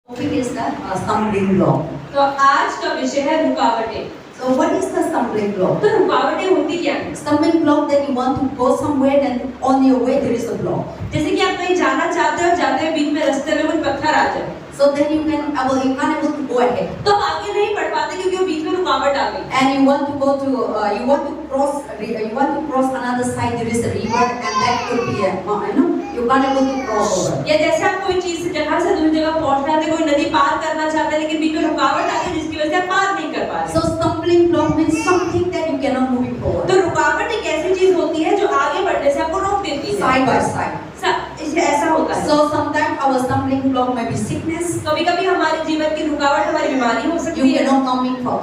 Topic is the stumbling block. तो आज का विषय है रुकावटें। So what is the stumbling block? तो रुकावटें होती क्या हैं? Stumbling block that you want to go somewhere and on your way there is a block. जैसे कि आप कहीं जाना चाहते हो, जाते हुए बीच में रास्ते में कोई पत्थर आ जाए, So then you can't able to go ahead. तो आप आगे नहीं बढ़ पाते क्योंकि वो बीच में रुकावट आ गई। And you want to go to you want to cross another side there is a river and that could be a you can't able to cross over. या जैसे आप कोई चीज जगह से दूसरी जगह पहुंचना चाहते, कोई नदी पार करना चाहते हैं लेकिन बीच में रुकावट आ गई जिसकी वजह से आप पार नहीं कर पा रहे। So stumbling block means something that you cannot move it forward. तो रुकावट एक ऐसी चीज होती है जो आगे बढ़ने से आपको रोक देती है। Side by side. इसे ऐसा होता है। So sometimes our stumbling block may be sickness. कभी-कभी हमारे जीवन की रुकावट हमारी बीमारी हो सकती You है। cannot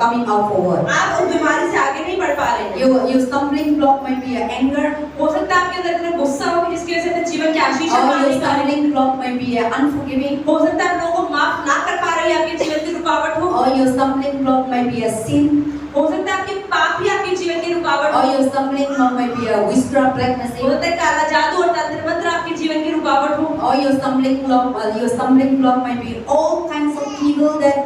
coming out forward. आप उस बीमारी से आगे नहीं बढ़ पा रहे हैं। Your stumbling block might be a anger. हो सकता है आपके अंदर इतना गुस्सा हो कि जिसकी वजह से अपने जीवन की आशीष Or पाने your नहीं पा रहे। stumbling block might be a unforgiving. हो सकता है आप लोगों को माफ ना कर पा रहे हैं, आपके जीवन की रुकावट हो। Or your stumbling block might be a sin. हो सकता है आपके पाप ही आपके जीवन की रुकावट Or हो। your stumbling block might be a witchcraft black हो magic. सकता है काला जादू और तंत्र मंत्र आपके जीवन की रुकावट हो। Or your stumbling block might be all kinds of evil that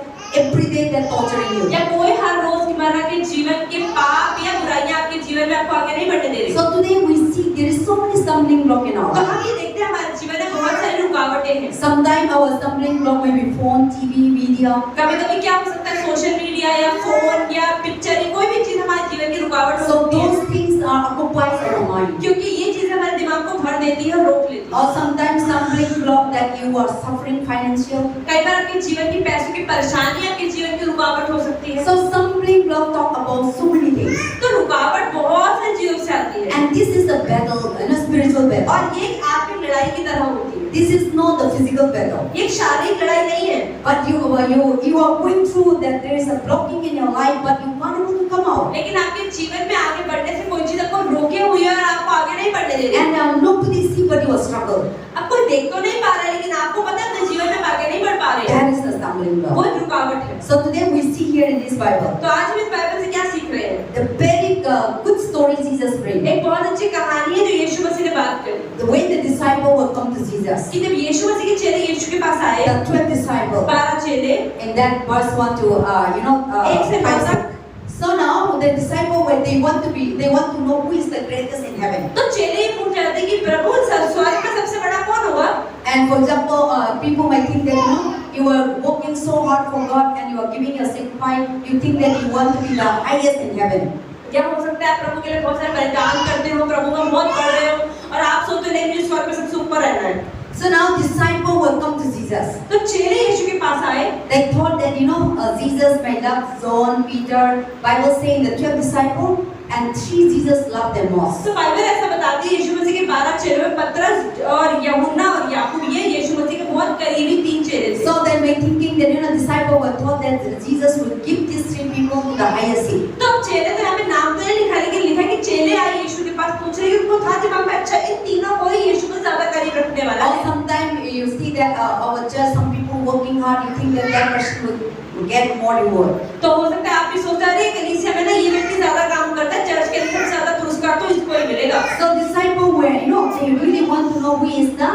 every day they're torturing you. या कोई हर रोजमर्रा के जीवन के पाप या बुराइयां आपके जीवन में आपको आगे नहीं बढ़ने दे रही। So today we see there is so many stumbling block in our तो life. हम ये देखते हैं हमारे जीवन में बहुत सारी रुकावटें हैं। Sometimes our stumbling block may be phone, TV, media. कभी-कभी क्या हो सकता है सोशल मीडिया या फोन या पिक्चर या कोई भी चीज हमारे जीवन की रुकावट हो So सकती है। those things are occupied our mind. क्योंकि ये चीजें हमारे दिमाग को भर देती है और रोक लेती है। Or sometimes stumbling block that you are suffering financial. कई बार आपके जीवन की पैसों की परेशानी आपके जीवन की रुकावट हो सकती है। So stumbling block talk about so many things. तो रुकावट बहुत सारी चीजों से आती है And this is a battle, a spiritual battle. और ये एक आत्मिक लड़ाई की तरह होती है। This is not the physical battle. ये एक शारीरिक लड़ाई नहीं है, But you are going through that there is a blocking in your life, but you can't able to come out. लेकिन आपके जीवन में आगे बढ़ने से कोई चीज आपको रोके हुई है और आपको आगे नहीं बढ़ने दे रही। And nobody see but you are struggle. अब कोई देख तो नहीं पा रहा है लेकिन आपको पता है अपने जीवन में आगे नहीं बढ़ पा रहे हैं। That is the stumbling वो block. एक रुकावट है। So today we see here in this Bible तो आज हम इस बाइबल से क्या सीख रहे हैं? the very good story Jesus bring. एक बहुत अच्छी कहानी है जो यीशु मसीह ने बात करी The way the disciple will come to Jesus. कि जब यीशु मसीह के चेले यीशु के पास आए, The 12 disciple. 12 चेले, In that verse 1 to एक से 9 तक। So now the disciple when they want to know who is the greatest in heaven. तो चेले ये पूछ रहे थे कि प्रभु स्वर्ग में सबसे बड़ा कौन होगा? And for example, people might think that you are working so hard for God and you are giving your sacrifice. You think that you want to be the highest in heaven. या हो सकता है आप प्रभु के लिए बहुत सारे बलिदान करते हो, प्रभु का बहुत पढ़ रहे हो और आप सोचते नहीं मुझे स्वर्ग में सबसे ऊपर रहना है। So now disciple will come to Jesus. तो चेले यीशु के पास आए। They thought that Jesus may love John, Peter. Bible saying the 12 disciple and 3 Jesus loved them most. तो बाइबल ऐसा बताती है यीशु मसीह के 12 चेलों में पतरस और यूहन्ना और याकूब ये यीशु मसीह के बहुत करीबी 3 चेले थे। So they were thinking that disciple were thought that Jesus would give these 3 people to the highest seat. तो अब चेले थे, यहाँ पे नाम तो नहीं लिखा लेकिन लिखा कि चेले आए यीशु के पास पूछ रहे कि उनको था दिमाग में अच्छा इन तीनों को ही यीशु को ज्यादा करीब रखने वाला Or है। sometimes you see that our church, some people working hard, you think that person will get more reward. तो हो सकता है आप भी सोचते हैं कलीसिया में ना ये व्यक्ति ज्यादा काम करता है, चर्च के लिए सबसे ज्यादा पुरस्कार तो इसको ही मिलेगा। So disciple were, they really want to know who is the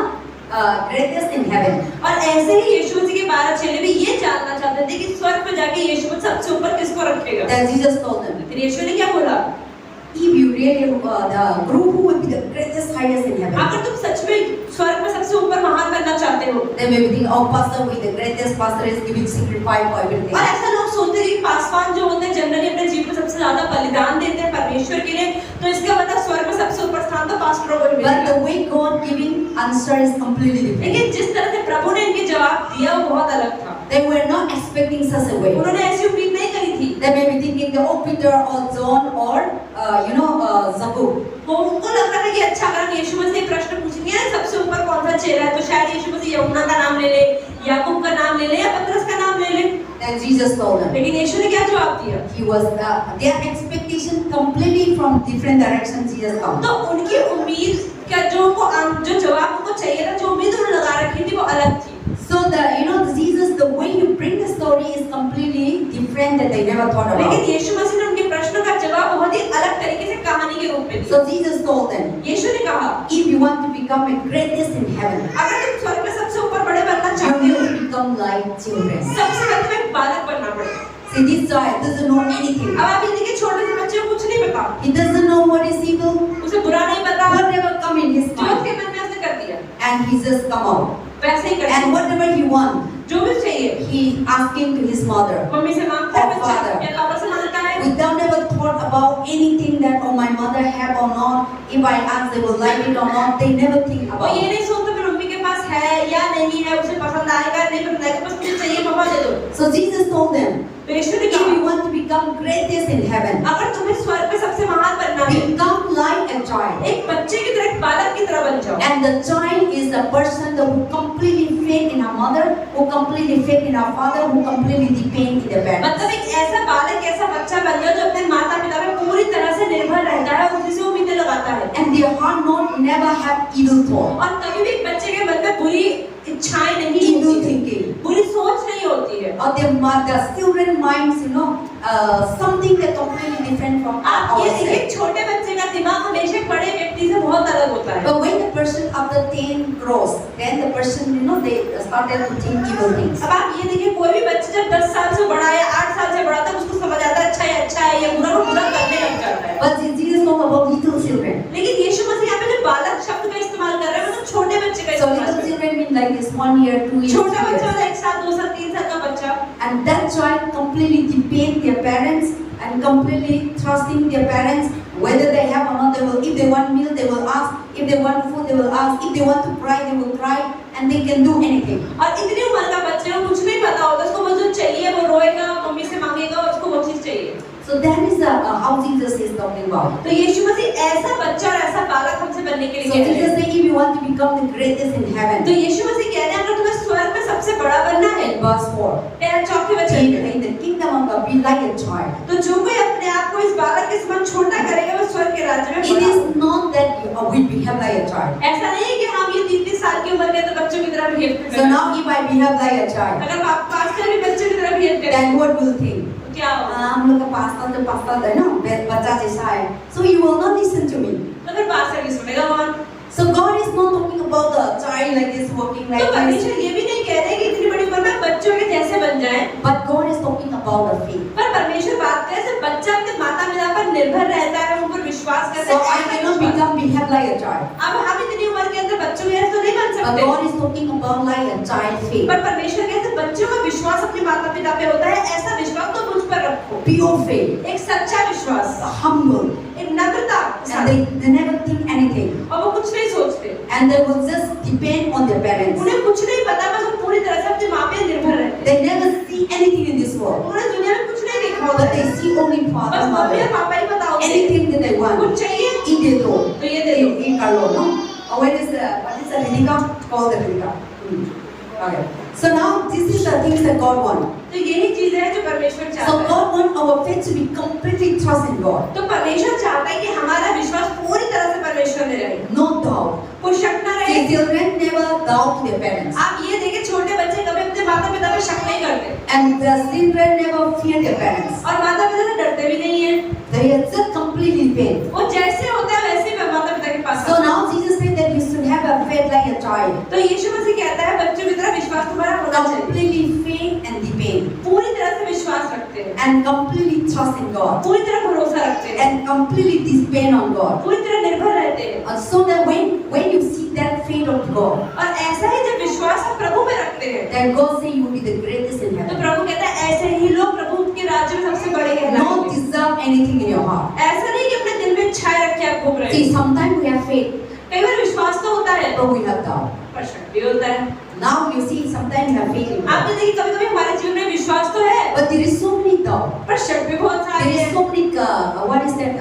greatest in heaven. और ऐसे ही यीशु मसीह के 12 चेले भी ये जानना चाहते थे कि स्वर्ग में जाके यीशु मसीह सबसे ऊपर किसको रखेगा। Then Jesus told them, फिर यीशु ने क्या बोला? if you really the group who will be the greatest, highest in heaven. अगर तुम सच में स्वर्ग में सबसे ऊपर महान बनना चाहते हो, Then maybe think, oh, pastor will be the greatest. Pastor is giving sacrifice for everything. और ऐसा लोग सोचते हैं कि पासवान जो होते हैं जनरली अपने जीवन में सबसे ज्यादा बलिदान देते हैं परमेश्वर के लिए, तो इसका मतलब स्वर्ग में सबसे ऊपर स्थान तो पास्टरों को ही But मिलेगा। the way God giving answer is completely different. लेकिन जिस तरह से प्रभु ने इनके जवाब दिया वो बहुत अलग था। They were not expecting such a way. उन्होंने ऐसी उम्मीद नहीं करी थी। They may be thinking that oh, Peter or John or Zabur. वो उनको लग रहा था कि अच्छा अगर हम यीशु मसीह से प्रश्न पूछेंगे ना सबसे ऊपर कौन सा चेला है तो शायद यीशु मसीह यूहन्ना का नाम ले ले, याकूब का नाम ले ले या पतरस का नाम ले ले। Then Jesus told them. लेकिन यीशु ने क्या जवाब दिया? He was their expectation completely from different directions. Jesus come. तो उनकी उम्मीद का जो जवाब उनको चाहिए था, जो उम्मीद उन्होंने लगा रखी थी वो अलग थी। So Jesus, the way you bring the story is completely different that they never thought about. लेकिन यीशु मसीह ने उनके प्रश्नों का जवाब बहुत ही अलग तरीके से कहानी के रूप में दिया। So Jesus told them, यीशु ने कहा, if you want to become the greatest in heaven, अगर तुम स्वर्ग में सबसे ऊपर बड़े बनना you चाहते हो, will become like children. सबसे पहले तुम्हें बालक बनना पड़ेगा। See, this child doesn't know anything. अब आप ये देखिए छोटे से बच्चे को कुछ नहीं पता, He doesn't know what is evil, उसे बुरा नहीं पता, whatever come in his जो उसके mind, मन में उसने कर दिया and he just come out. वैसे ही कर And दिया। whatever he want, जो भी चाहिए he asking to his mother. Mummy से मांगता है Or बच्चा father. या पापा से मांगता है। Without ever thought about anything that oh my mother have or not, if I ask they will like it or not, they never think वो about ये it. नहीं सोचता मेरी मम्मी के पास है या नहीं है, उसे पसंद आएगा नहीं पसंद आएगा, बस मुझे चाहिए पापा दे दो। So Jesus told them, तो यीशु ने if कहा you want to become greatest in heaven, अगर तुम्हें स्वर्ग में सबसे महान बनना है, become like a child. एक बच्चे की तरह, एक बालक की तरह बन जाओ। And the child is the person that who completely faith in her mother, who completely faith in her father, who completely depend in the parents. मतलब एक ऐसा बालक, ऐसा बच्चा बन जाओ जो अपने माता पिता पे पूरी तरह से निर्भर रहता है, उसी से उम्मीदें लगाता है। And their heart not never have evil thought, और कभी भी एक बच्चे के मन में बुरी इच्छाएं नहीं evil होती, thinking. बुरी सोच नहीं होती है। Or their children minds, something that completely different from आप ये देखिए ourselves. छोटे बच्चे का दिमाग हमेशा एक बड़े व्यक्ति से बहुत अलग होता है। But when the person after 10 grows, then the person, they started to think evil things. अब आप ये देखिए कोई भी बच्चा जब 10 साल से बड़ा या 8 साल से बड़ा था, उसको समझ आता है अच्छा है, ये बुरा को बुरा करने लग जाता है। But Jesus talk about little children. लेकिन यीशु मसीह यहाँ पे जो बालक शब्द का इस्तेमाल कर रहे हैं, मतलब छोटे बच्चे का So इस्तेमाल little कर रहे हैं। children mean like this 1 year, 2 years, छोटा 3 बच्चा years. होता है 1 साल, 2 साल, 3 साल का बच्चा। And that child completely depend their parents and completely trusting their parents. Whether they have or not, they will. If they want meal, they will ask. If they want food, they will ask. If they want to cry, they will cry, and they can do anything. और इतनी उम्र का बच्चे को कुछ नहीं पता होता, उसको बस जो चाहिए वो रोएगा, मम्मी से मांगेगा और उसको वो चीज चाहिए। So that is how Jesus is talking about. तो यीशु मसीह ऐसा बच्चा और ऐसा बालक हमसे बनने के लिए So कह रहे Jesus हैं। say, if you want to become the greatest in तो heaven, यीशु मसीह कह रहे हैं अगर तुम्हें स्वर्ग में सबसे बड़ा बनना है, in verse 4, चौथे वचन में, in the kingdom of God, be like a child. तो जो कोई अपने आप को इस बालक के समान छोटा करेगा वो स्वर्ग के राज्य में It बड़ा होगा। is not that we behave like a child. ऐसा नहीं है कि हम ये 3-3 साल की उम्र के तो बच्चों की तरह बिहेव So करें। now if I behave like a child, अगर आप पास्टर भी बच्चों की तरह बिहेव करें then what will you think? तो क्या होगा? हम लोग का पास्ता तो पास्ता है ना, बच्चा जैसा है. So you will not listen to me. तो फिर पास्टर की सुनेगा कौन? So God is not talking about the child like this walking तो like this, परमेश्वर ये भी नहीं कह रहे कि इतनी बड़ी उम्र में बच्चों के जैसे बन जाएं, but God is talking about the faith. पर परमेश्वर बात करे जब बच्चा अपने माता पिता पर निर्भर रहता है, उन पर विश्वास करता So है, I cannot behave like a child. अब हम इतनी उम्र के अंदर बच्चों के जैसे तो नहीं बन But सकते, God is talking about like a child faith, पर परमेश्वर कहते हैं बच्चों का विश्वास अपने माता पिता पे होता है, ऐसा विश्वास तो मुझ पर रखो, pure faith, एक सच्चा विश्वास, humble, एक नम्रता के and साथ, they never think anything, और वो कुछ नहीं सोचते, and they will just depend on their parents. उन्हें कुछ नहीं पता, बस वो पूरी तरह से अपने माँ पे निर्भर रहते हैं। They never see anything in this world, उन्हें दुनिया में कुछ नहीं देखा होता but they है, see only बस father, मम्मी और mother. पापा ही पता होते हैं, Anything that they want, कुछ चाहिए eat they do. तो ये दे दो। In Carlo, no? Or what is the Lilika? Call the Lilika. Okay. So now this is the things that God wants. तो यही चीज है जो परमेश्वर So चाहता है। God wants our faith to be completely trust in God. तो परमेश्वर चाहता है कि हमारा विश्वास पूरी तरह से परमेश्वर में रहे, No doubt. कोई शक न रहे। See, children never doubt their parents. आप ये देखें छोटे बच्चे कभी अपने माता पिता पे शक नहीं करते And the children never fear their parents. और माता पिता से डरते भी नहीं है, They are just completely faith. वो जैसे होता है वैसे ही माता पिता के पास So आता है। now Jesus said that you should have a faith like a child. तो यीशु मसीह कहता है बच्चों की तरह विश्वास तुम्हारा होना चाहिए, Completely faith and depend. पूरी तरह से विश्वास रखते हैं, And completely trust in God. पूरी तरह भरोसा रखते हैं, And completely depend on God. पूरी तरह निर्भर रहते हैं। And so that when you see that faith of God, और ऐसा ही जब विश्वास आप प्रभु में रखते हैं then God say you will be the greatest in तो heaven. प्रभु कहता है ऐसे ही लोग प्रभु के राज्य में सबसे बड़े Don't कहलाएंगे। deserve anything in your heart. ऐसा नहीं कि अपने दिल में इच्छाएं रख के आप घूम रहे See, हैं, sometimes we have faith, कई बार विश्वास तो होता है but we have doubt. पर शक भी होता है। Now you see, sometimes we have faith in आप God, देखिए कभी कभी हमारे जीवन में विश्वास तो है but there is so many doubt. पर शक भी बहुत सारे There is हैं। so many, what is that?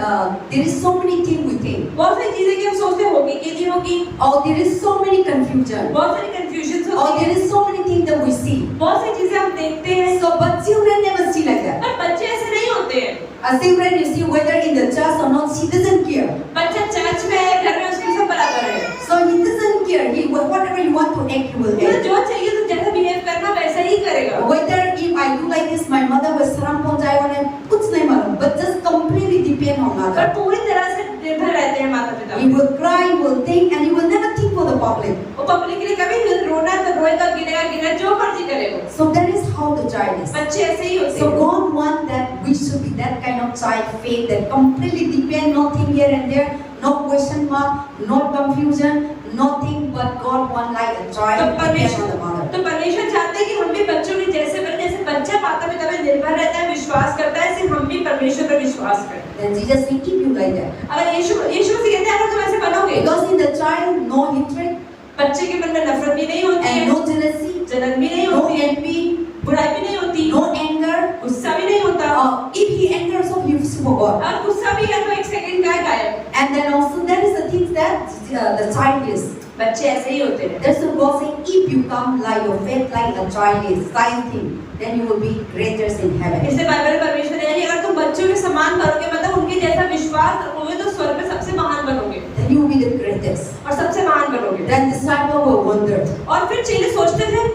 There is so many things we think. बहुत सारी चीजें कि हम सोचते होगी कि नहीं होगी, Or there is so many confusion. बहुत सारी कंफ्यूजन Or होती there है, is so many things that we see. बहुत सारी चीजें हम देखते हैं, So, but children never see like that. पर बच्चे ऐसे नहीं होते हैं। A children, you see whether in the church or not, she doesn't care. बच्चा चर्च में है, घर में उसके सब बराबर है, So he doesn't care. He whatever you want to act, he will उन्हें act. जो चाहिए तो जैसा बिहेव करना वैसा ही करेगा। Whether if I do like this, my mother will salam पहुंचाए उन्हें कुछ नहीं मालूम. But just completely depend on पर mother. पूरी तरह से निर्भर रहते हैं माता पिता He पे। will cry, he will think, and he will never think for the public. वो पब्लिक के लिए कभी रोना तो रोए पड़ेगा, गिरेगा, जो मर्जी करेगा। So that is how the child is. बच्चे ऐसे ही होते So हैं। God wants that we should be that kind of child, faith that completely depend, nothing here and there, no question mark, no confusion, nothing, but God wants like a तो child depend on the mother. परमेश्वर चाहते हैं कि हम भी बच्चों के जैसे बने, जैसे बच्चा माता पिता पे निर्भर रहता है, विश्वास करता है, ऐसे हम भी परमेश्वर पर विश्वास करें। Then Jesus will keep you like that. अगर यीशु मसीह कहते हैं अगर तुम ऐसे बनोगे, Because in the child, no hatred बच्चे के मन में नफरत भी नहीं होती है, and no jealousy, जलन भी नहीं no होती है, envy, बुराई भी नहीं होती, no anger. गुस्सा भी नहीं होता। If he angers, so he is forgot. और गुस्सा भी है तो एक सेकंड का है गायब। And then also that is the things that the child is. बच्चे ऐसे ही होते हैं। That's what God saying, if you come like your faith like a child is, same thing, then you will be greatest in heaven. इससे Bible में परमेश्वर ने कहा अगर तुम बच्चों के समान करोगे, मतलब उनके जैसा विश्वास रखोगे, तो स्वर्ग में सबसे महान बनोगे। Then you will be the greatest. और सबसे महान बनोगे। Then the disciples were wondered. और फिर चेले सोचते थे,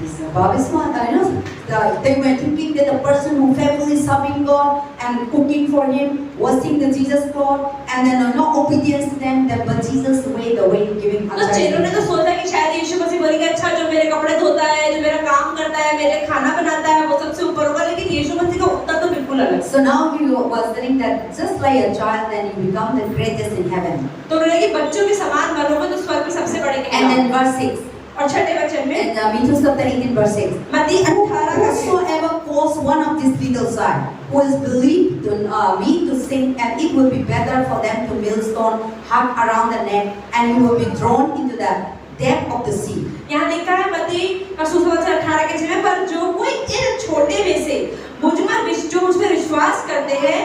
This Bob is smart, I know. They were thinking that the person who faithfully serving God and cooking for Him, washing the Jesus cloth, and then not obedience to them, but Jesus way the way giving. तो चेलों ने तो सोचा कि शायद यीशु मसीह बोलेंगे अच्छा जो मेरे कपड़े धोता है, जो मेरा काम करता है, मेरे खाना बनाता है, वो सबसे ऊपर होगा, लेकिन यीशु मसीह का उत्तर तो बिल्कुल अलग। So now he was telling that just like a child, then you become the greatest in heaven. तो उन्होंने कि बच्चों के समान बनोगे तो स्वर्ग में सबसे बड़े And then verse 6. और छठे वचन में And Matthew chapter 18 verse 6. मत्ती 18 का Whosoever calls one of these little son who is believed to me to sin, and it will be better for them to millstone hung around the neck, and he will be thrown into the depth of the sea. यहाँ लिखा है मत्ती का सुसमाचार 18 के 6 में, पर जो कोई इन छोटे में से मुझ पर विश्वास करते हैं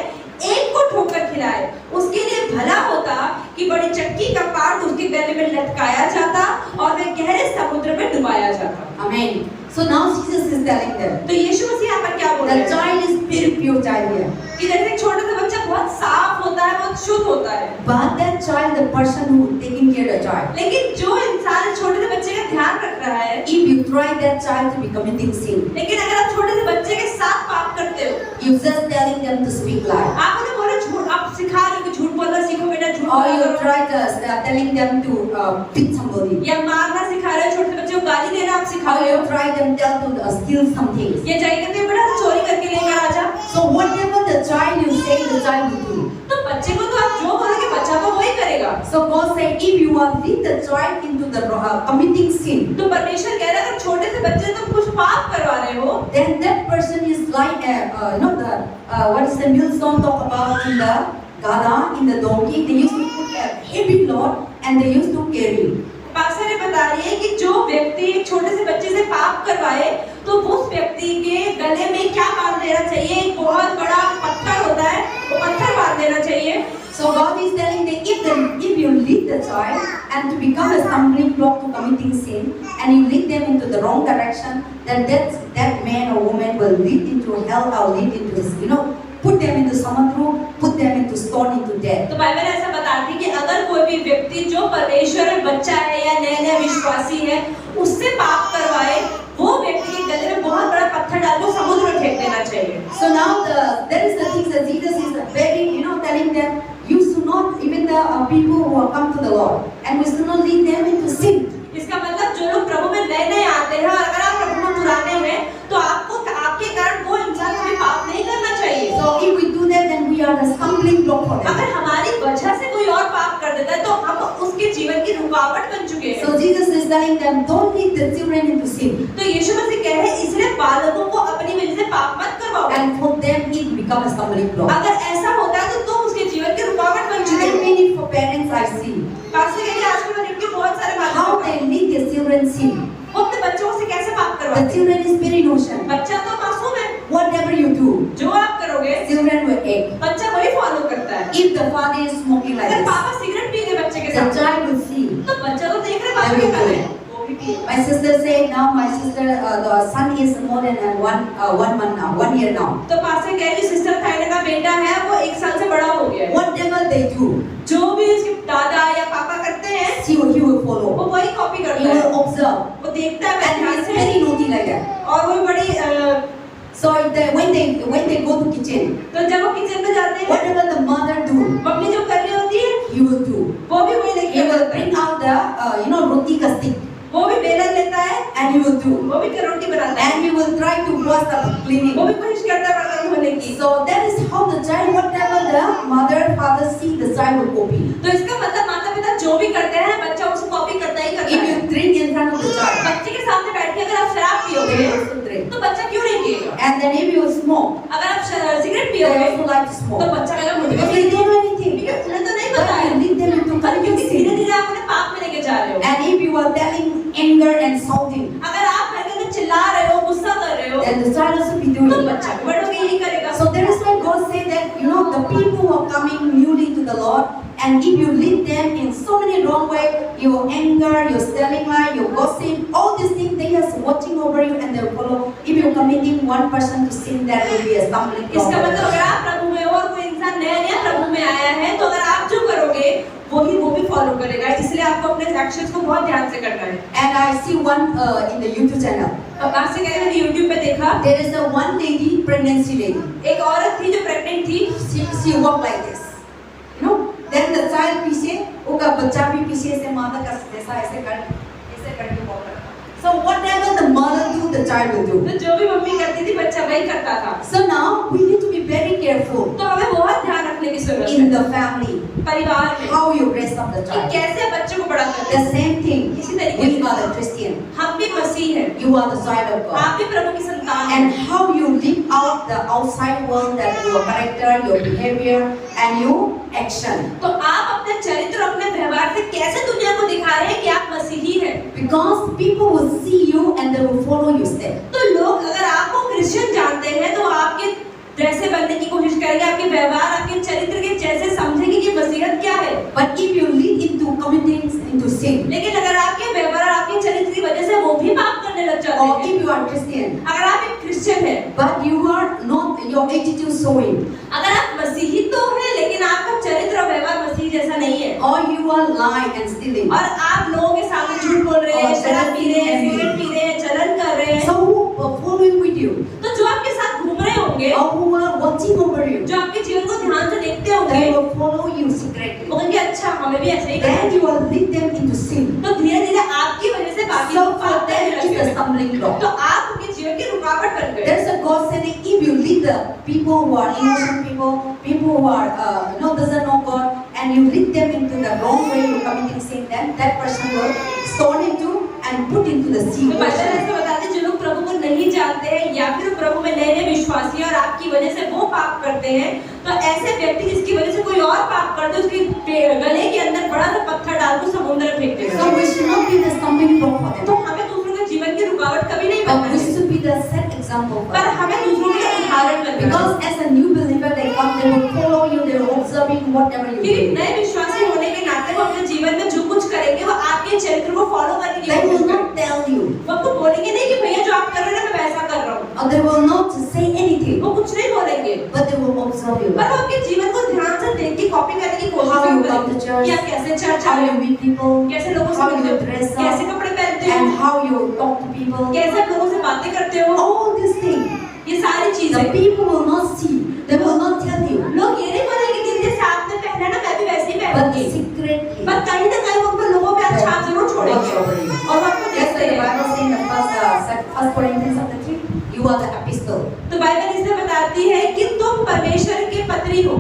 एक को ठोकर खिलाए, उसके लिए भला होता कि बड़ी चक्की का पाट उसके गले में लटकाया जाता और वह गहरे समुद्र में डुबाया जाता। Amen. So now Jesus is telling them, तो यीशु मसीह यहाँ पर क्या बोल रहे the हैं? child is very pure child here. कि जैसे एक छोटा सा बच्चा बहुत साफ होता है, बहुत शुद्ध होता है, But that child, the person who taking care of the child, लेकिन जो इंसान छोटे से बच्चे का ध्यान रख रहा है, if you try that child to be committing sin, लेकिन अगर आप छोटे से बच्चे के साथ पाप करते हो, you just telling them to speak lie, आप उन्हें बोलो झूठ, आप सिखा रहे हो कि झूठ बोलना सीखो बेटा, झूठ or you बोलो, try to telling them to beat somebody, या मारना सिखा रहे हो, छोटे से बच्चे को गाली देना आप सिखा or रहे you हो, try them tell to steal some things. ये जाइए कहते हैं बेटा चोरी करके लेकर आ जा। So whatever the child you say, the child will do. तो बच्चे को तो आप जो बोलोगे बच्चा तो वही करेगा। So God said, if you are lead the child into the committing sin, तो परमेश्वर कह रहा है अगर छोटे से बच्चे तुम कुछ पाप करवा रहे हो, then that person is like what is the millstone talk about in the Gada, in the donkey, they used to put a heavy load and they used to carry. Pastor ने बता रही है कि जो व्यक्ति एक छोटे से बच्चे से पाप करवाए तो उस व्यक्ति के गले में क्या बांध देना चाहिए? एक बहुत बड़ा पत्थर होता है, वो पत्थर बांध देना चाहिए। So God is telling that if you lead the child and to become a stumbling block to committing sin, and you lead them into the wrong direction, then that man or woman will lead into hell or lead into his, put them into samudra, put them into stone, into death. तो Bible ऐसा बताती है कि अगर कोई भी व्यक्ति जो परमेश्वर में बच्चा है या नया विश्वासी है, उससे पाप करवाए, वो व्यक्ति के गले में बहुत बड़ा पत्थर डाल के समुद्र में फेंक देना चाहिए। So now that is the things that Jesus is very, telling them, you should not, even the people who have come to the Lord, and we should not lead them into sin. इसका मतलब जो लोग प्रभु में नए आते हैं और अगर आप प्रभु में पुराने हैं, तो आपके कारण वो इंसान कभी पाप नहीं करना चाहिए। So if we do that, then we are the stumbling block for them. अगर हमारी वजह से कोई और पाप कर देता है, तो हम उसके जीवन की रुकावट बन चुके हैं। So Jesus is telling them, don't lead the children into sin. तो यीशु मसीह कह रहे हैं इसलिए बालकों को अपनी वजह से पाप मत करवाओ। And for them it become a stumbling block. अगर ऐसा होता है तो तुम उसके जीवन की रुकावट बन चुके Today हो। many for parents I see pastor कहते हैं आजकल मैं देखती हूँ बहुत सारे how बालकों they lead their children sin. वो अपने बच्चों से कैसे पाप The करवाते हैं। children is very innocent. बच्चा तो मासूम है, Whatever you do, जो आप करोगे children will act. बच्चा वही फॉलो करता है। If the father is smoking like अगर this, पापा सिगरेट पी रहे बच्चे के the साथ, child will see. तो बच्चा तो देख रहे पापा क्या कर रहे हैं, वो भी पी रहे। My sister said now my sister the son is more than one month now, 1 year now. तो पास्टर कह रही सिस्टर थाइना का बेटा है, वो 1 साल से बड़ा हो गया है। Whatever they do, जो भी उसके दादा या पापा करते हैं, he will follow. वो वही कॉपी He करता है, will observe. वो देखता है And he ध्यान is से, very naughty like that. और वो बड़ी So if when they go to kitchen, तो जब वो किचन में जाते हैं, whatever the mother do, mummy जो कर रही होती है, he will do. वो भी वही He लेके will आता है। bring out the roti ka stick. वो भी बेलन लेता है he will do. वो भी रोटी बनाता है, And he will try to wash the वो cleaning. भी कोशिश करता है बर्तन धोने की। So that is how the child, whatever the mother, father see, the child will copy. तो इसका मतलब माता पिता जो भी करते हैं बच्चा उसको कॉपी करता ही करता If है। you drink in front of the child, बच्चे के सामने बैठ के अगर आप शराब they पियोगे will also drink. तो बच्चा क्यों नहीं पिएगा? And then if you smoke, अगर आप सिगरेट they पियोगे also like to तो smoke. बच्चा कहेगा मुझे Because भी they don't know anything. उन्हें तो नहीं But पता है, you lead them into पर क्योंकि committing धीरे sin. धीरे आप उन्हें पाप में लेके जा रहे हो। And if you are telling anger and shouting, अगर आप घर के अंदर चिल्ला रहे हो, गुस्सा कर रहे हो, then the child also be तो doing it. बच्चा भी बड़ों के यही करेगा। So that is why God said that, you know, the people who are coming newly to the Lord, and if you lead them in so many wrong way, your anger, your telling lie, your gossip, all these things, they are watching over you and they will follow. If you're committing one person to sin, that will be a stumbling block. इसका मतलब अगर आप प्रभु में हो और कोई इंसान नया नया प्रभु में आया है, तो अगर आप जो करोगे वो भी फॉलो करेगा। इसलिए आपको अपने एक्शंस को बहुत ध्यान से करना है। And I see one in the YouTube channel. अब आपसे कह मैंने YouTube पे देखा, There is a one lady, pregnancy lady. एक औरत थी जो प्रेग्नेंट थी, She walked like this. You know, then the child पीछे, उसका बच्चा भी पीछे से माता का जैसा ऐसे करके walk रहा था. So whatever the mother do, the child will do. तो जो भी मम्मी करती थी बच्चा वही करता था। So now we need to be very careful तो हमें बहुत ध्यान रखने की जरूरत है in the family, परिवार में how you raise up the कि child. कैसे बच्चे को बड़ा करते The हैं। same thing, इसी तरीके we से are the Christian. हम भी मसीह हैं, You are the child of God. आप भी प्रभु की संतान हैं। And how you live out the outside world, that your character, your behavior, and your action. तो आप अपने चरित्र और अपने व्यवहार से कैसे दुनिया को दिखा रहे हैं कि आप मसीही हैं। Because people will see you and they will follow your step. तो लोग अगर आपको क्रिश्चियन जानते हैं तो आपके जैसे बनने की कोशिश करेंगे, आपके व्यवहार, आपके चरित्र के जैसे समझेंगे कि मसीहत क्या है। But if you lead into committing into sin, लेकिन अगर आपके व्यवहार और आपके चरित्र की वजह से वो भी पाप करने लग जाते or हैं, if you are Christian, अगर आप एक क्रिश्चियन हैं, but you are not, your attitude showing, अगर आप मसीही तो हैं लेकिन आपका चरित्र और व्यवहार मसीह जैसा नहीं है, or you are lying and stealing, और आप लोगों के सामने झूठ बोल रहे हैं, और शराब पी रहे हैं, envy. सिगरेट पी रहे हैं, जलन कर रहे हैं, so who are following with you, तो जो आपके साथ घूम रहे होंगे, or who are watching over you, जो आपके जीवन को ध्यान से देखते होंगे, they will follow you secretly. वो कहेंगे अच्छा हमें भी ऐसे ही करना Then है। you will lead them into sin. तो धीरे धीरे आपकी वजह से बाकी So लोग for पाप करने them is लगते a हैं। stumbling block. तो आप उनके जीवन की रुकावट बन गए। There's a God saying if you lead the people who are innocent people who are doesn't know God, and you lead them into the wrong way, you committing sin, then that person will stone into and put into the sea. तो Bible ऐसे बताती है जो लोग प्रभु को नहीं जानते हैं या फिर प्रभु में नए नए विश्वासी हैं और आपकी वजह से वो पाप करते हैं, तो ऐसे व्यक्ति जिसकी वजह से कोई और पाप करते उसके गले के अंदर बड़ा सा पत्थर डाल कर समुद्र में फेंक देते So we should not be the stumbling block for तो them. हमें दूसरों के जीवन की रुकावट कभी नहीं But बनना we है, should be the set example for पर them. हमें दूसरों के लिए उदाहरण बनना है। Because as a new believer, they come, they will follow you, they will observing whatever you फिर do. नए विश्वासी होने के नाते वो अपने जीवन में जो कुछ करेंगे वो आपके चरित्र को फॉलो करने की They कोशिश will करेंगे। not tell you, वो आपको बोलेंगे नहीं कि भैया जो आप कर रहे हैं मैं वैसा कर रहा हूँ, or they will not say anything, वो कुछ नहीं बोलेंगे, but they will observe you. पर वो आपके जीवन को ध्यान से देख के कॉपी करने की कोशिश How you करेंगे come to church, कि आप कैसे चर्च how आए, you meet people, कैसे लोगों से how मिलते you हो, dress कैसे up, कपड़े पहनते हो, and how you talk to people. कैसे आप लोगों से बातें करते हो, All these things, ये सारी the चीजें people will not see, they will not tell you, लोग ये नहीं बोलेंगे कि जैसे आपने पहना ना मैं भी वैसे ही but पहनूंगी, secretly. पर कहीं ना कहीं वो उन लोगों पे आप छाप जरूर छोड़ेंगे और वो आपको Yes, देखते the हैं। Bible says in the first Corinthians chapter 3, you are the epistle. तो बाइबल इसमें बताती है कि तुम परमेश्वर के पत्री हो,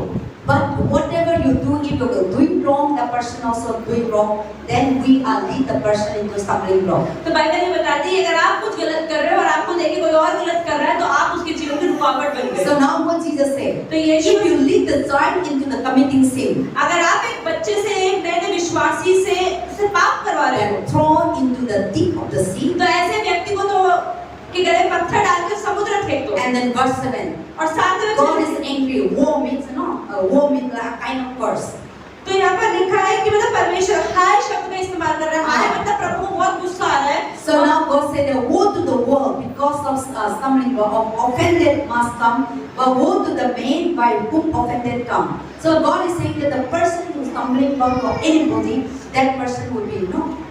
But whatever you do, if you are doing wrong, the person also doing wrong, then we are lead the person into stumbling block. तो बाइबल ये बताती है अगर आप कुछ गलत कर रहे हो और आपको देख के कोई और गलत कर रहा है तो आप उसके जीवन की रुकावट बन गए। So now what Jesus said, तो यीशु if you lead the child into the committing sin, अगर आप एक बच्चे से एक नए विश्वासी से पाप करवा रहे हो and thrown into the deep of the sea, तो ऐसे व्यक्ति को तो कि गले पत्थर डाल के समुद्र में फेंक दो। and then verse 7, और साथ में God is angry. War means war means like a kind of curse. तो यहाँ पर लिखा है कि मतलब परमेश्वर हाय शब्द का इस्तेमाल कर रहा है, हाय मतलब प्रभु को बहुत गुस्सा आ रहा है। So now God said, woe to the world because of stumbling block, of offended must come, but woe to the man by whom offended come. So God is saying that the person who is stumbling block for anybody, that person will be,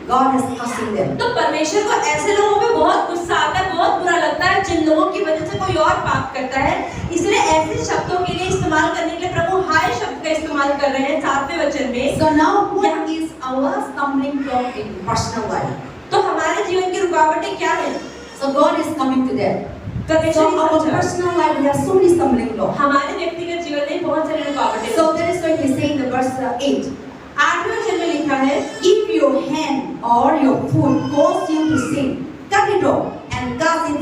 God is cursing them. तो परमेश्वर को ऐसे लोगों पे बहुत गुस्सा आता है, बहुत बुरा लगता है जिन लोगों की वजह से कोई और पाप करता है। इसलिए ऐसे शब्दों के लिए इस्तेमाल करने के लिए प्रभु हाय शब्द का इस्तेमाल कर रहे हैं 7वें वचन में। So now what is our stumbling block in personal life? तो हमारे हमारे जीवन की रुकावटें क्या हैं? So God is coming to that. परमेश्वर So की our समझ है। personal life, we have so many stumbling blocks. हमारे व्यक्तिगत जीवन में बहुत सारी रुकावटें हैं। So that is why he say in the verse 8, 8वें वचन में लिखा है, if your hand or your foot cause you to sin, cut it off and cast it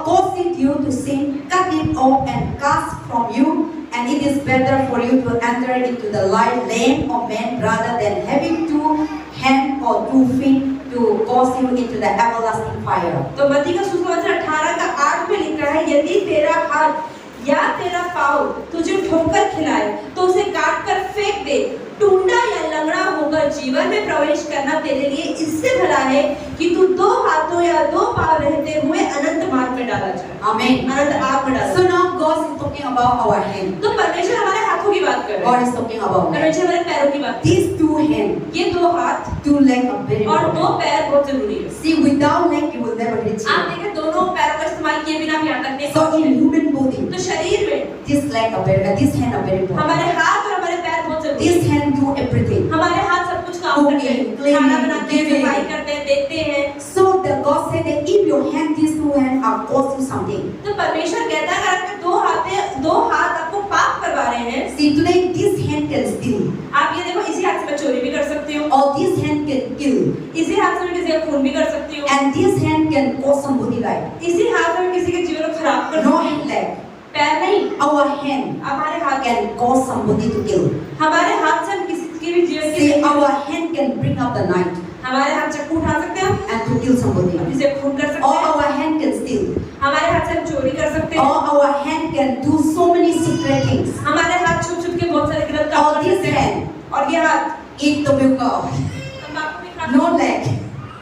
cause it you to sin, cut it off and cast from you, and it is better for you to enter into the life lame or man rather than having 2 hands or 2 feet to cause you into the everlasting fire. तो मत्ती का सुसमाचार 18 का 8 में लिखा है, यदि तेरा हाथ या तेरा पाँव तुझे ठोकर खिलाए तो उसे काट कर फेंक दे। टूटा या लंगड़ा होकर जीवन में प्रवेश करना तेरे लिए इससे भला है कि तू 2 हाथों या 2 पाँव रहते हुए अनंत मार्ग में डाला जाए। Amen. अनंत आग में डाला। So now God is talking about our hand. तो परमेश्वर हमारे हाथों की बात कर रहे हैं। God is talking about hand. परमेश्वर हमारे पैरों की बात। These 2 hands, ये 2 हाथ 2 legs are very और 2 important. पैर बहुत जरूरी है। See, without leg you will never reach आप it. देखें दोनों पैरों का इस्तेमाल किए बिना हम यहाँ तक नहीं So पहुंचे। in human body, तो शरीर में this leg are very, this hand are very important. हमारे हाथ और हमारे पैर बहुत जरूरी है। This hand do everything. हमारे हाथ सब कुछ काम करते हैं, Cleaning, खाना बनाते हैं, giving. सफाई करते हैं, देते हैं। So the God said that if your hand, these 2 hands are causing something. तो परमेश्वर कहता है अगर आपके 2 हाथ आपको पाप करवा रहे हैं, See, today this hand can steal, आप ये देखो इसी हाथ से मैं चोरी भी कर सकती हूँ, or this hand can kill, इसी हाथ से मैं किसी का खून भी कर सकती हूँ, and this hand can cause somebody life. इसी हाथ से मैं किसी के जीवन को खराब कर No सकती हूँ। leg. पैर नहीं, Our hand हमारे हाथ can cause somebody to kill. हमारे हाथ से हम किसी के भी जीवन See, के our hand can bring up the night हमारे हाथ चक्कू उठा सकते हैं, and to kill somebody. किसी का खून कर सकते Or हैं, our hand can steal. हमारे हाथ से हम चोरी कर सकते Or हैं, our hand can do so many secret things. हमारे हाथ छुप छुप के बहुत सारे गलत काम Or कर this सकते हैं, hand और ये हाथ eat tobacco. तंबाकू भी खा No leg.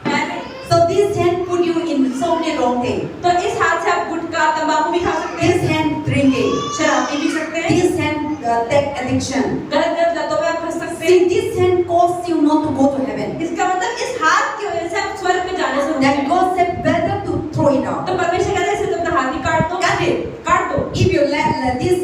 पैर नहीं। So this hand put you in so many wrong things. तो इस हाथ से आप गुटखा तंबाकू भी खा सकते हैं, This hand drinking. शराब भी पी सकते हैं, This hand take addiction. गलत गलत लतों में आप फंस सकते हैं। See, this hand cause you not to go to heaven. इसका मतलब इस हाथ की वजह से आप स्वर्ग में जाने से रुक Then गए। God said better to throw it out. तो परमेश्वर कहता है इसे तुम अपना हाथ ही काट दो, Cut it. काट दो। If you let this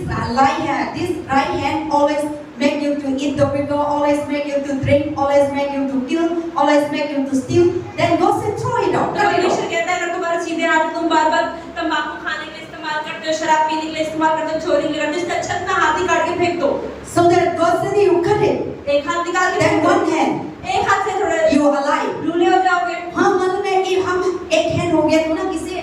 right hand always make you to eat tobacco, always make you to drink, always make you to kill, always make you to steal, then God said throw it out. तो Cut it परमेश्वर out. कहता है अगर तुम्हारा सीधे हाथ तुम बार-बार तंबाकू खाने के लिए इस्तेमाल करते हो, शराब पीने के लिए इस्तेमाल करते हो, चोरी के लिए करते हो, इससे अच्छा अपना हाथ ही काट के फेंक दो। So that God said you cut it. एक हाथ निकाल के Then फेंक दो। one hand एक हाथ से थोड़ा you are alive. लूले हो जाओगे। हाँ मतलब है कि हम एक हैंड हो गया तो ना किसी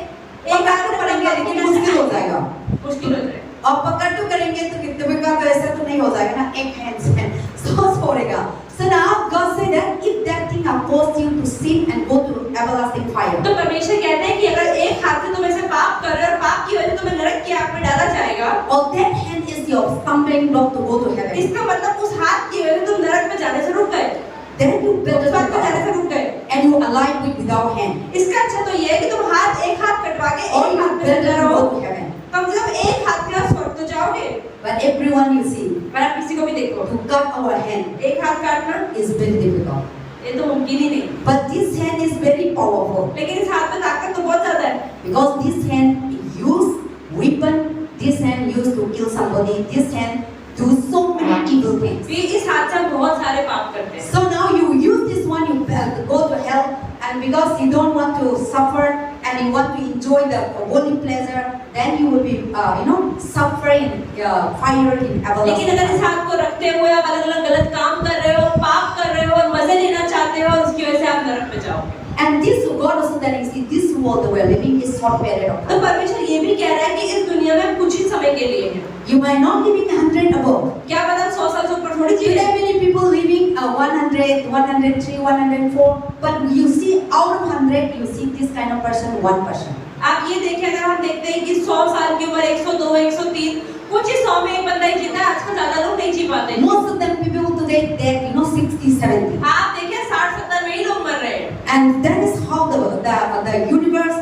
पकड़ तो पड़ेंगे लेकिन मुश्किल हो जाएगा। मुश्किल हो जाएगा। और पकड़ तो करेंगे तो कितने का तो ऐसा तो नहीं हो जाएगा ना एक हैंड से सॉस होएगा। So now God said that if that thing have caused you to sin and go to everlasting fire. तो परमेश्वर कहते हैं कि अगर एक हाथ से तुम ऐसे पाप कर रहे हो और पाप की वजह से तुम्हें नरक की आग में डाला जाएगा, Or that hand is your stumbling block to go to heaven. इसका मतलब उस हाथ की वजह से तुम नरक में जाने से रुक गए, Then you better स्वर्ग में जाने to से रुक गए। and you alive with without hand. इसका अच्छा तो ये है कि तुम एक हाथ कटवा के Or एक you हाथ में better चले to रहो, go to heaven. कम से कम एक हाथ के साथ स्वर्ग तो जाओगे। But everyone you see पर आप किसी को भी देखो, to cut our hand एक हाथ काटना is very difficult. ये तो मुमकिन ही नहीं, But this hand is very powerful लेकिन इस हाथ में ताकत तो बहुत ज्यादा है, because this hand use weapon. This hand used to kill somebody. This hand do so many evil things. फिर इस हाथ से हम बहुत सारे पाप करते हैं। So now you use this one, you go to hell, and because you don't want to suffer and you want to enjoy the worldly pleasure, then you will be, suffering fire in लेकिन everlasting अगर इस fire. हाथ को रखते हुए आप अलग-अलग गलत काम कर रहे हो, पाप कर रहे हो और मजे लेना चाहते हो, उसकी वजह से आप नरक में जाओगे। And this God also telling, see, this world that we are living is short period of तो time. परमेश्वर ये भी कह रहा है कि इस दुनिया में कुछ ही समय के लिए है। You might not living 100 above. क्या पता 100 साल से ऊपर थोड़ी जी Today रहे। many people living 100, 103, 104, but you see out of 100, you see this kind of person, 1%. आप ये देखें, अगर हम देखते हैं कि 100 साल की उम्र 102, 103, कुछ ही 100 में एक बंदा ही जीता है, आजकल ज्यादा लोग नहीं जी पाते। Most of them people today dead, 60, 70. आप देखें 60-70 में ही लोग मर रहे हैं। And that is how the universe,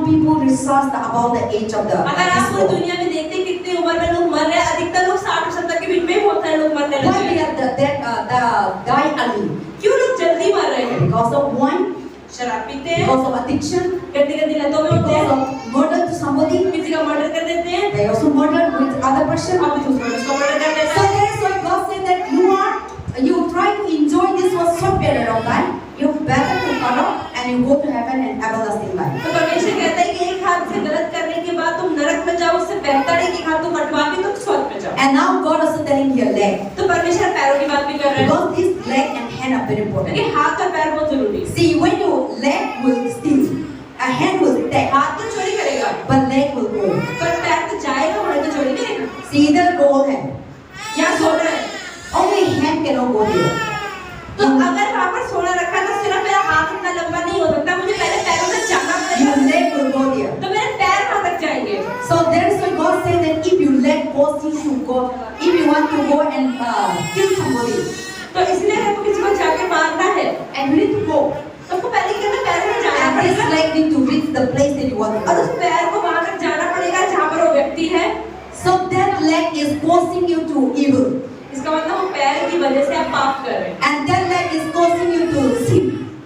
people research about the age of the अगर आप this पूरी world. दुनिया में देखते हैं कितने उम्र में लोग मर रहे हैं, अधिकतर लोग 60 और 70 के बीच में ही बहुत सारे लोग मरने लगे Why we हैं। have the die early? क्यों लोग जल्दी मर रहे हैं? Because of wine, शराब पीते हैं, because of addiction, गंदी लतों में होते because हैं, of murder to somebody. किसी का मर्डर कर देते हैं, They also murder with other person. और कुछ उसका मर्डर कर देते So हैं। that is why God said that you try to enjoy this for short period of time. You better to cut off and you go to heaven and everlasting life. तो परमेश्वर कहता है कि एक हाथ से गलत करने के बाद तुम नरक में जाओ, उससे बेहतर है कि एक हाथ को कटवा के तुम स्वर्ग में जाओ। And now God also telling here leg. तो परमेश्वर पैरों की बात भी कर रहे हैं, Because this leg and hand are very important. क्योंकि हाथ और पैर बहुत जरूरी है। See, when your leg will steal, a hand will take, हाथ तो चोरी करेगा, but leg will go. पर पैर तो जाएगा, उन्हें तो चोरी करेगा। See, either go hand. या सोना है, Only hand cannot go there. तो अगर वहाँ पर सोना रखा है तो सिर्फ मेरा हाथ इतना लंबा नहीं हो सकता, मुझे पहले पैरों में जाना पड़ेगा, Your leg will go there. तो मेरे पैर वहाँ तक जाएंगे। So there is why God said that if your leg goes, you should go. If you want to go and kill somebody, तो इसलिए हमको किसी को जाके मारना है, and you need to go. तो आपको पहले क्या करना, पैर में जाना And this पड़ेगा, leg need to reach the place that you want to और go. उस पैर को वहाँ तक जाना पड़ेगा जहाँ पर वो व्यक्ति है। So that leg is causing you to evil. इसका मतलब वो पैर की वजह से आप पाप कर रहे हैं, And that leg is causing you to sin.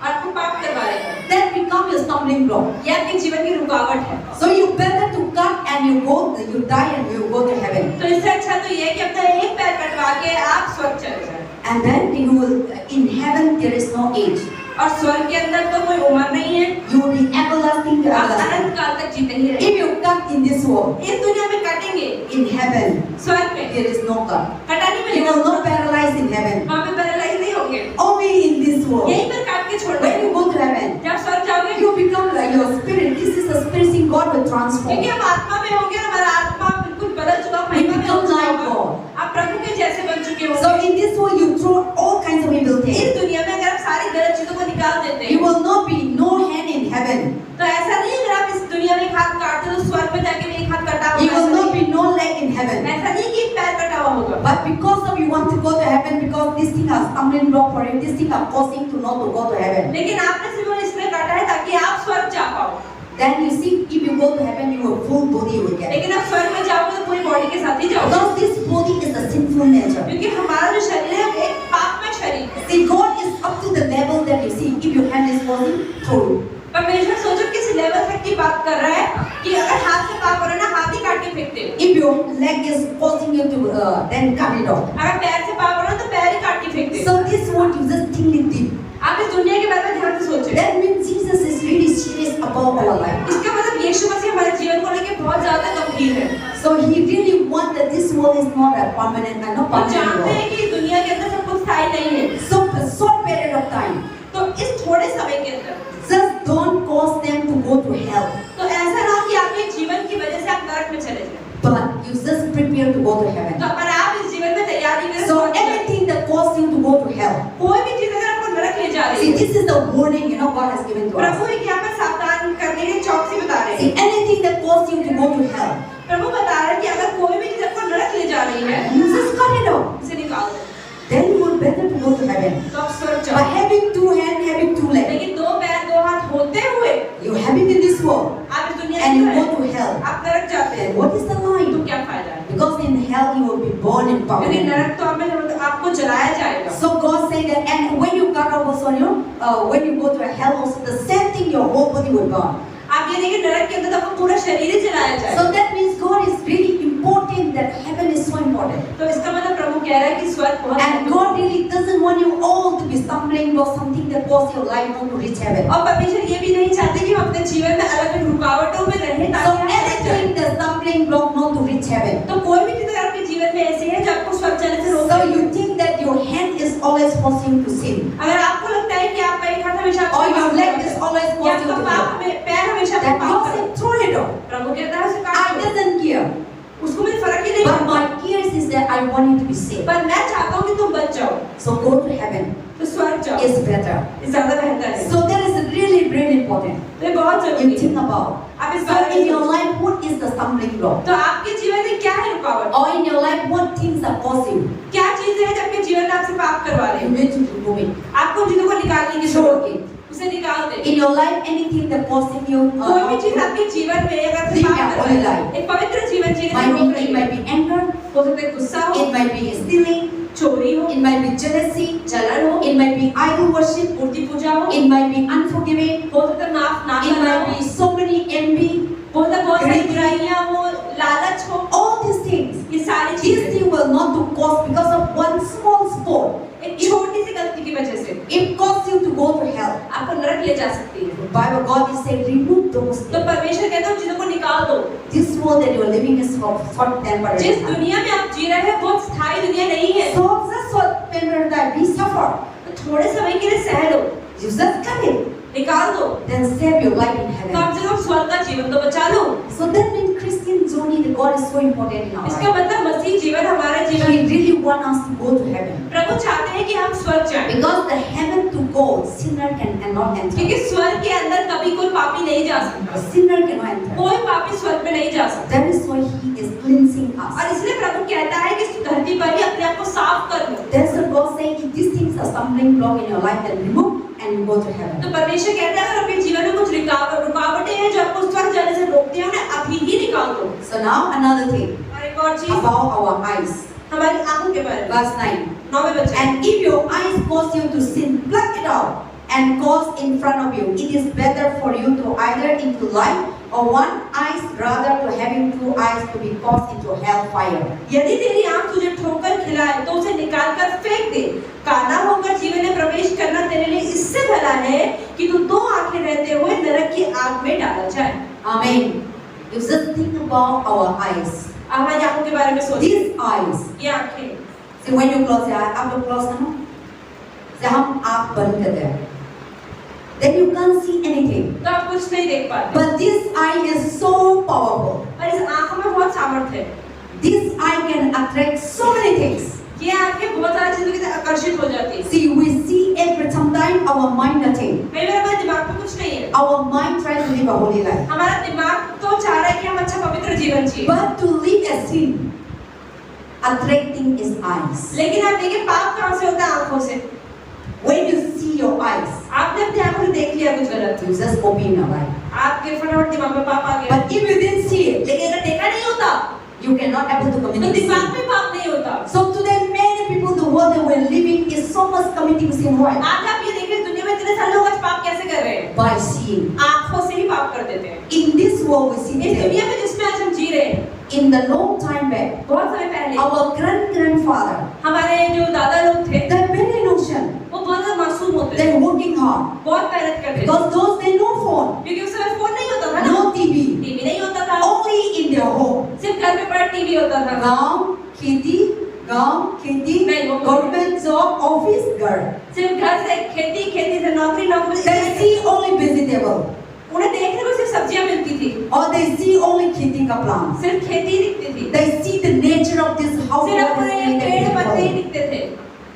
आपको पाप करवा रहे हैं, That become your stumbling block. ये आपके जीवन की रुकावट है। So you better to cut and you go, you die and you go to heaven. तो इससे अच्छा तो ये है कि अपना एक पैर कटवा के आप स्वर्ग चले जाएं, And then you will, in heaven there is no age. और स्वर्ग के अंदर तो कोई उम्र नहीं है, You will be everlasting to आप everlasting. अनंत काल तक जीते ही रहेंगे। If you cut in this world, इस दुनिया में कटेंगे, in heaven स्वर्ग में there is no cut. कटा नहीं You मिलेगा, will not paralyze in heaven. वहाँ पे पैरालाइज नहीं होंगे, Only in this world. यहीं पर काट के छोड़ When देंगे। you go to heaven, जब स्वर्ग जाओगे, you become like your spirit. This is the spirit thing God will transform. क्योंकि हम आत्मा में होंगे, हमारा आत्मा बिल्कुल बदल चुका, महिमा में हो become चुका like होगा। God. आप प्रभु के जैसे बन चुके होंगे। So in this world you throw all kinds of evil things. इस दुनिया में अगर आप सारी गलत चीजों को निकाल देते You हैं, will not be no hand in heaven. तो ऐसा नहीं अगर आप इस दुनिया में एक हाथ काटते हो तो स्वर्ग में जाके भी एक हाथ कटा You होगा, will ऐसा not नहीं। be no leg in heaven. ऐसा नहीं कि एक पैर कटा हुआ होगा, But because of you want to go to heaven, because this thing has stumbling block for you, this thing are causing to not to go to heaven. लेकिन आपने सिर्फ इसलिए काटा है ताकि आप स्वर्ग जा पाओ। Then you see, if you go to heaven, you will full body will get. लेकिन आप स्वर्ग में जाओगे तो पूरी बॉडी के साथ ही जाओगे, Because this body is a sinful nature. क्योंकि हमारा जो शरीर है वो एक पापमय शरीर है। See, God is up to the level that you see. If your hand is falling, throw it. परमेश्वर सोचो किस लेवल तक की बात कर रहा है कि अगर हाथ से पाप हो रहा है ना, हाथ ही काट के फेंकते हो। If your leg is causing you to, then cut it off. अगर पैर से पाप हो रहा है तो पैर ही काट के फेंकते हो। So this word you just think it deep. आप इस दुनिया के बारे में ध्यान से सोचें। That means Jesus is really serious about our life. इसका मतलब यीशु मसीह हमारे जीवन को लेकर बहुत ज्यादा गंभीर है। So he really wants that this world is not a permanent and not वो permanent जानते world. हैं कि दुनिया के अंदर सब कुछ स्थायी नहीं है, So a short period of time. तो इस थोड़े समय के अंदर Just don't cause them to go to hell. तो ऐसा ना हो कि आपके जीवन की वजह से आप नरक में चले जाएं। But you just prepare to go to heaven. तो पर आप इस जीवन में तैयारी करें। So everything that causes you to go to hell. कोई भी चीज अगर आपको नरक ले जा रही See, है, this is the warning, God has given to us. प्रभु एक यहाँ पर सावधान करने के चौकसी बता रहे See, हैं। anything that causes you to go to hell, प्रभु बता रहे हैं कि अगर कोई भी चीज आपको नरक ले जा रही है, you just cut it off. इसे निकाल दो, Then you will better to go to heaven. तो आप स्वर्ग By जाओ। having two hands, having two legs, लेकिन दो पैर दो हाथ होते हुए you have it in this world, आप इस दुनिया and में you हैं, go to hell. आप नरक जाते हैं, Then what is the तो line? क्या फायदा है? Because in hell you will be born in power. क्योंकि नरक तो आपको जलाया जाएगा। So God said that, and when you cut off also, when you go to hell also, the same thing, your whole body will burn. आप ये देखिए नरक के अंदर तो आपका पूरा शरीर ही जलाया जाएगा। So that means God is really important, that heaven is so important. तो इसका मतलब प्रभु कह रहा है कि स्वर्ग बहुत And God really doesn't want you all to be stumbling block, something that causes your life not to reach heaven. और परमेश्वर ये भी नहीं चाहते कि हम अपने जीवन में अलग अलग रुकावटों में रहें So ताकि हम फंस जाएं। anything the stumbling block not to reach heaven. तो कोई भी चीज अगर आपके जीवन में ऐसी है जो आपको स्वर्ग जाने से रोक So रही है, you think that your hand is always forcing you to sin, अगर आपको लगता है कि आपका एक हाथ हमेशा or your leg is always या forcing you आपका to पाप sin, पैर हमेशा that पाप God कर said, throw it off. प्रभु कहता है उसे I काट दो। doesn't care. उसको मुझे फर्क ही नहीं But पड़ता, my cares is that I want you to be saved. पर मैं चाहता हूँ कि तुम बच जाओ, So go to heaven तो स्वर्ग जाओ, is better. ये ज्यादा बेहतर है। So that is really, really important. तो ये बहुत You जरूरी है। think about. आप इस So बारे in में your life, what is the stumbling block? तो आपके जीवन में क्या है रुकावट? Or in your life, what things are causing? क्या चीजें हैं जो आपके जीवन में आपसे पाप करवा रहे You हैं? need to remove it. आपको उन चीजों को निकालने की Throw जरूरत है, it. उसे निकाल दे। In your life, anything that causing you, कोई भी चीज आपके जीवन में अगर आपसे Think पाप that कर only रहा है, lie. एक पवित्र जीवन जीने से might रोक be, रही it है। might be anger, हो सकता है गुस्सा हो, it might be stealing, चोरी हो, it might be jealousy, जलन हो, it might be idol worship, मूर्ति पूजा हो, it might be unforgiving, हो सकता है माफ ना it करना might हो, be so many envy, हो सकता है बहुत सारी greed. बुराइयां हो, लालच हो, all these things. ये सारी These चीजें things will not to cause because of one small spot. एक छोटी सी गलती की वजह से It causes you to go to hell. ले जा सकती है। Bible God is saying, remove those तो things. परमेश्वर कहता है उन चीजों को निकाल दो। This world that you are living is for temporary. जिस दुनिया में आप जी रहे हैं वो स्थायी दुनिया नहीं है। So just for temporary that we suffer. तो थोड़े समय के लिए सह लो, You just cut it. निकाल दो, Then save your life in heaven. कम से कम स्वर्ग का जीवन तो बचा लो। So that means Christian journey, the God is so important in our इसका life. मतलब मसीह जीवन हमारा He जीवन, really wants us to go to heaven. प्रभु चाहते हैं कि हम स्वर्ग जाएं, Because the heaven to go, sinner cannot enter. क्योंकि स्वर्ग के अंदर कभी कोई पापी नहीं जा सकता, A sinner cannot enter. कोई पापी स्वर्ग में नहीं जा सकता। That is why He is cleansing us. और इसलिए प्रभु कहता है कि इस धरती पर ही अपने आप को साफ कर लो। That's what God saying. If these things are stumbling block in your life, then remove and you go to heaven. तो परमेश्वर कहता है अगर आपके जीवन में कुछ रुकावटें हैं जो आपको स्वर्ग जाने से रोकते हैं, उन्हें अभी ही निकाल दो। So now another thing और एक और चीज about our eyes. हमारी आंखों के बारे में, Verse 9. 9वें वचन, And if your eyes cause you to sin, pluck it out and cause in front of you. It is better for you to either into life or one eye rather to having two eyes to be cast into hellfire. यदि तेरी आंख तुझे ठोकर खिलाए तो उसे निकाल कर फेंक दे। काना होकर जीवन में प्रवेश करना तेरे लिए इससे भला है कि तू दो आंखें रहते हुए नरक की आग में डाला जाए। Amen. You just think about our eyes. हमारी आंखों के बारे में सोचिए। These eyes. ये आंखें, See when you close your eyes, आप लोग close करो। जब हम आँख बंद करते हैं, then you can't see anything. तो आप कुछ नहीं देख पाते। But this eye is so powerful. और इस आंखों में बहुत सामर्थ्य है। This eye can attract so many things. ये आंखें बहुत सारी चीजों की तरफ आकर्षित हो जाती है। See, we see every sometimes our mind nothing. कई बार हमारे दिमाग में कुछ नहीं है। Our mind try to live a holy life. हमारा दिमाग तो चाह रहा है कि हम अच्छा पवित्र जीवन जिए। But to live a sin, attracting is eyes. लेकिन आप देखिए पाप कहाँ से होता है? आंखों से। When you see your eyes, आपने अपनी आंखों से देख लिया कुछ गलत, you just open your eye. आपके फटाफट दिमाग में पाप आ गया। But if you didn't see it, लेकिन अगर देखा नहीं होता you cannot able to तो commit दिमाग sin. में पाप नहीं होता। So today many people the world that we're living is so much committing sin. Why? आज आप ये देखिए दुनिया में इतने सारे लोग आज पाप कैसे कर रहे हैं? By seeing. आंखों से ही पाप कर देते हैं। In this world we see इस today, दुनिया में जिसमें आज हम जी रहे हैं, in the long time back, बहुत समय पहले our grandfather, हमारे जो दादा लोग थे they're very innocent. वो बहुत ज्यादा मासूम होते थे, They're working hard. बहुत मेहनत करते थे, Because those they no phone, क्योंकि उस समय फोन नहीं होता था ना, no TV, टीवी नहीं होता था, only in their home. सिर्फ घर में बड़ा टीवी होता था। गांव खेती, नहीं, वो government job, office girl. सिर्फ घर से खेती, खेती से नौकरी, नौकरी They से see only vegetable, उन्हें देखने को सिर्फ सब्जियां मिलती थी, or they see only खेती का plant. सिर्फ खेती ही दिखती थी, They see the nature of this how God सिर्फ is उन्हें पेड़ पत्ते ही created. दिखते थे।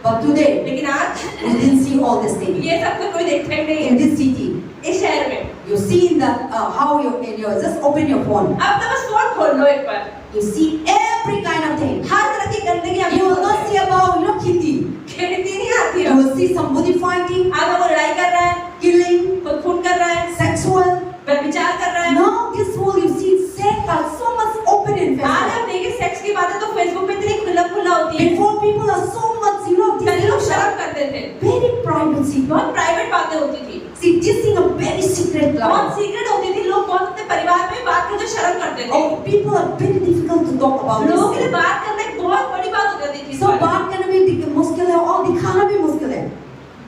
But today लेकिन आज we didn't see all these things. ये सब तो कोई देखता ही नहीं In है। this city, इस शहर में you see that how you in your just open your phone. अब तो बस फोन खोल लो एक बार, You see every kind of thing. हर तरह की गंदगी आपको You will not see about खेती. खेती नहीं आती You है। will see somebody fighting, आगे वो लड़ाई कर रहा है, killing, कोई खून कर रहा है, sexual. व्यभिचार कर रहा है। Now this world you see sex are so much open in आज Facebook. आप देखिए सेक्स की बातें तो फेसबुक पे इतनी खुला होती है। Before people are so much पहले लोग this शर्म करते थे, very privacy. बहुत प्राइवेट बातें होती थी, See this thing a very secret बहुत life. सीक्रेट होती थी। लोग बहुत अपने परिवार में बात करते शर्म करते थे। Oh, people are very difficult to talk about लोगों के लिए this. बात करना एक बहुत बड़ी बात हो जाती थी। So बात करना भी मुश्किल है और दिखाना भी मुश्किल है.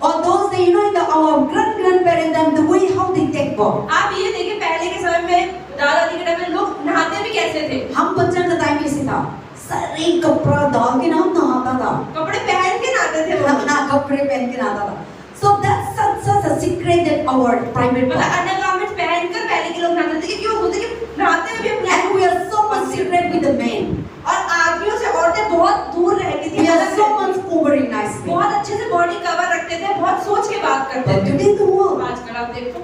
Or those that in our grandparents and the way how they take birth. आप ये देखिए पहले के समय में दादाजी के टाइम में लोग नहाते भी कैसे थे? हम बच्चों का टाइम ऐसे था. सारे कपड़ा डाल के नाम नहाता था. कपड़े पहन के नहाते थे वो। ना कपड़े पहन के नहाता था. So that's such a secret that our private मतलब part. अंडरगारमेंट्स पहनकर पहले के लोग नहाते थे क्योंकि वो होते कि नहाते हुए भी अपने And we are so much secret with the men. और आदमियों से औरतें बहुत दूर रहती थी, We are अलग so रहती much थी। covering nicely. बहुत अच्छे से बॉडी कवर रखते थे, बहुत सोच के बात करते But थे। today the world, आजकल आप देखो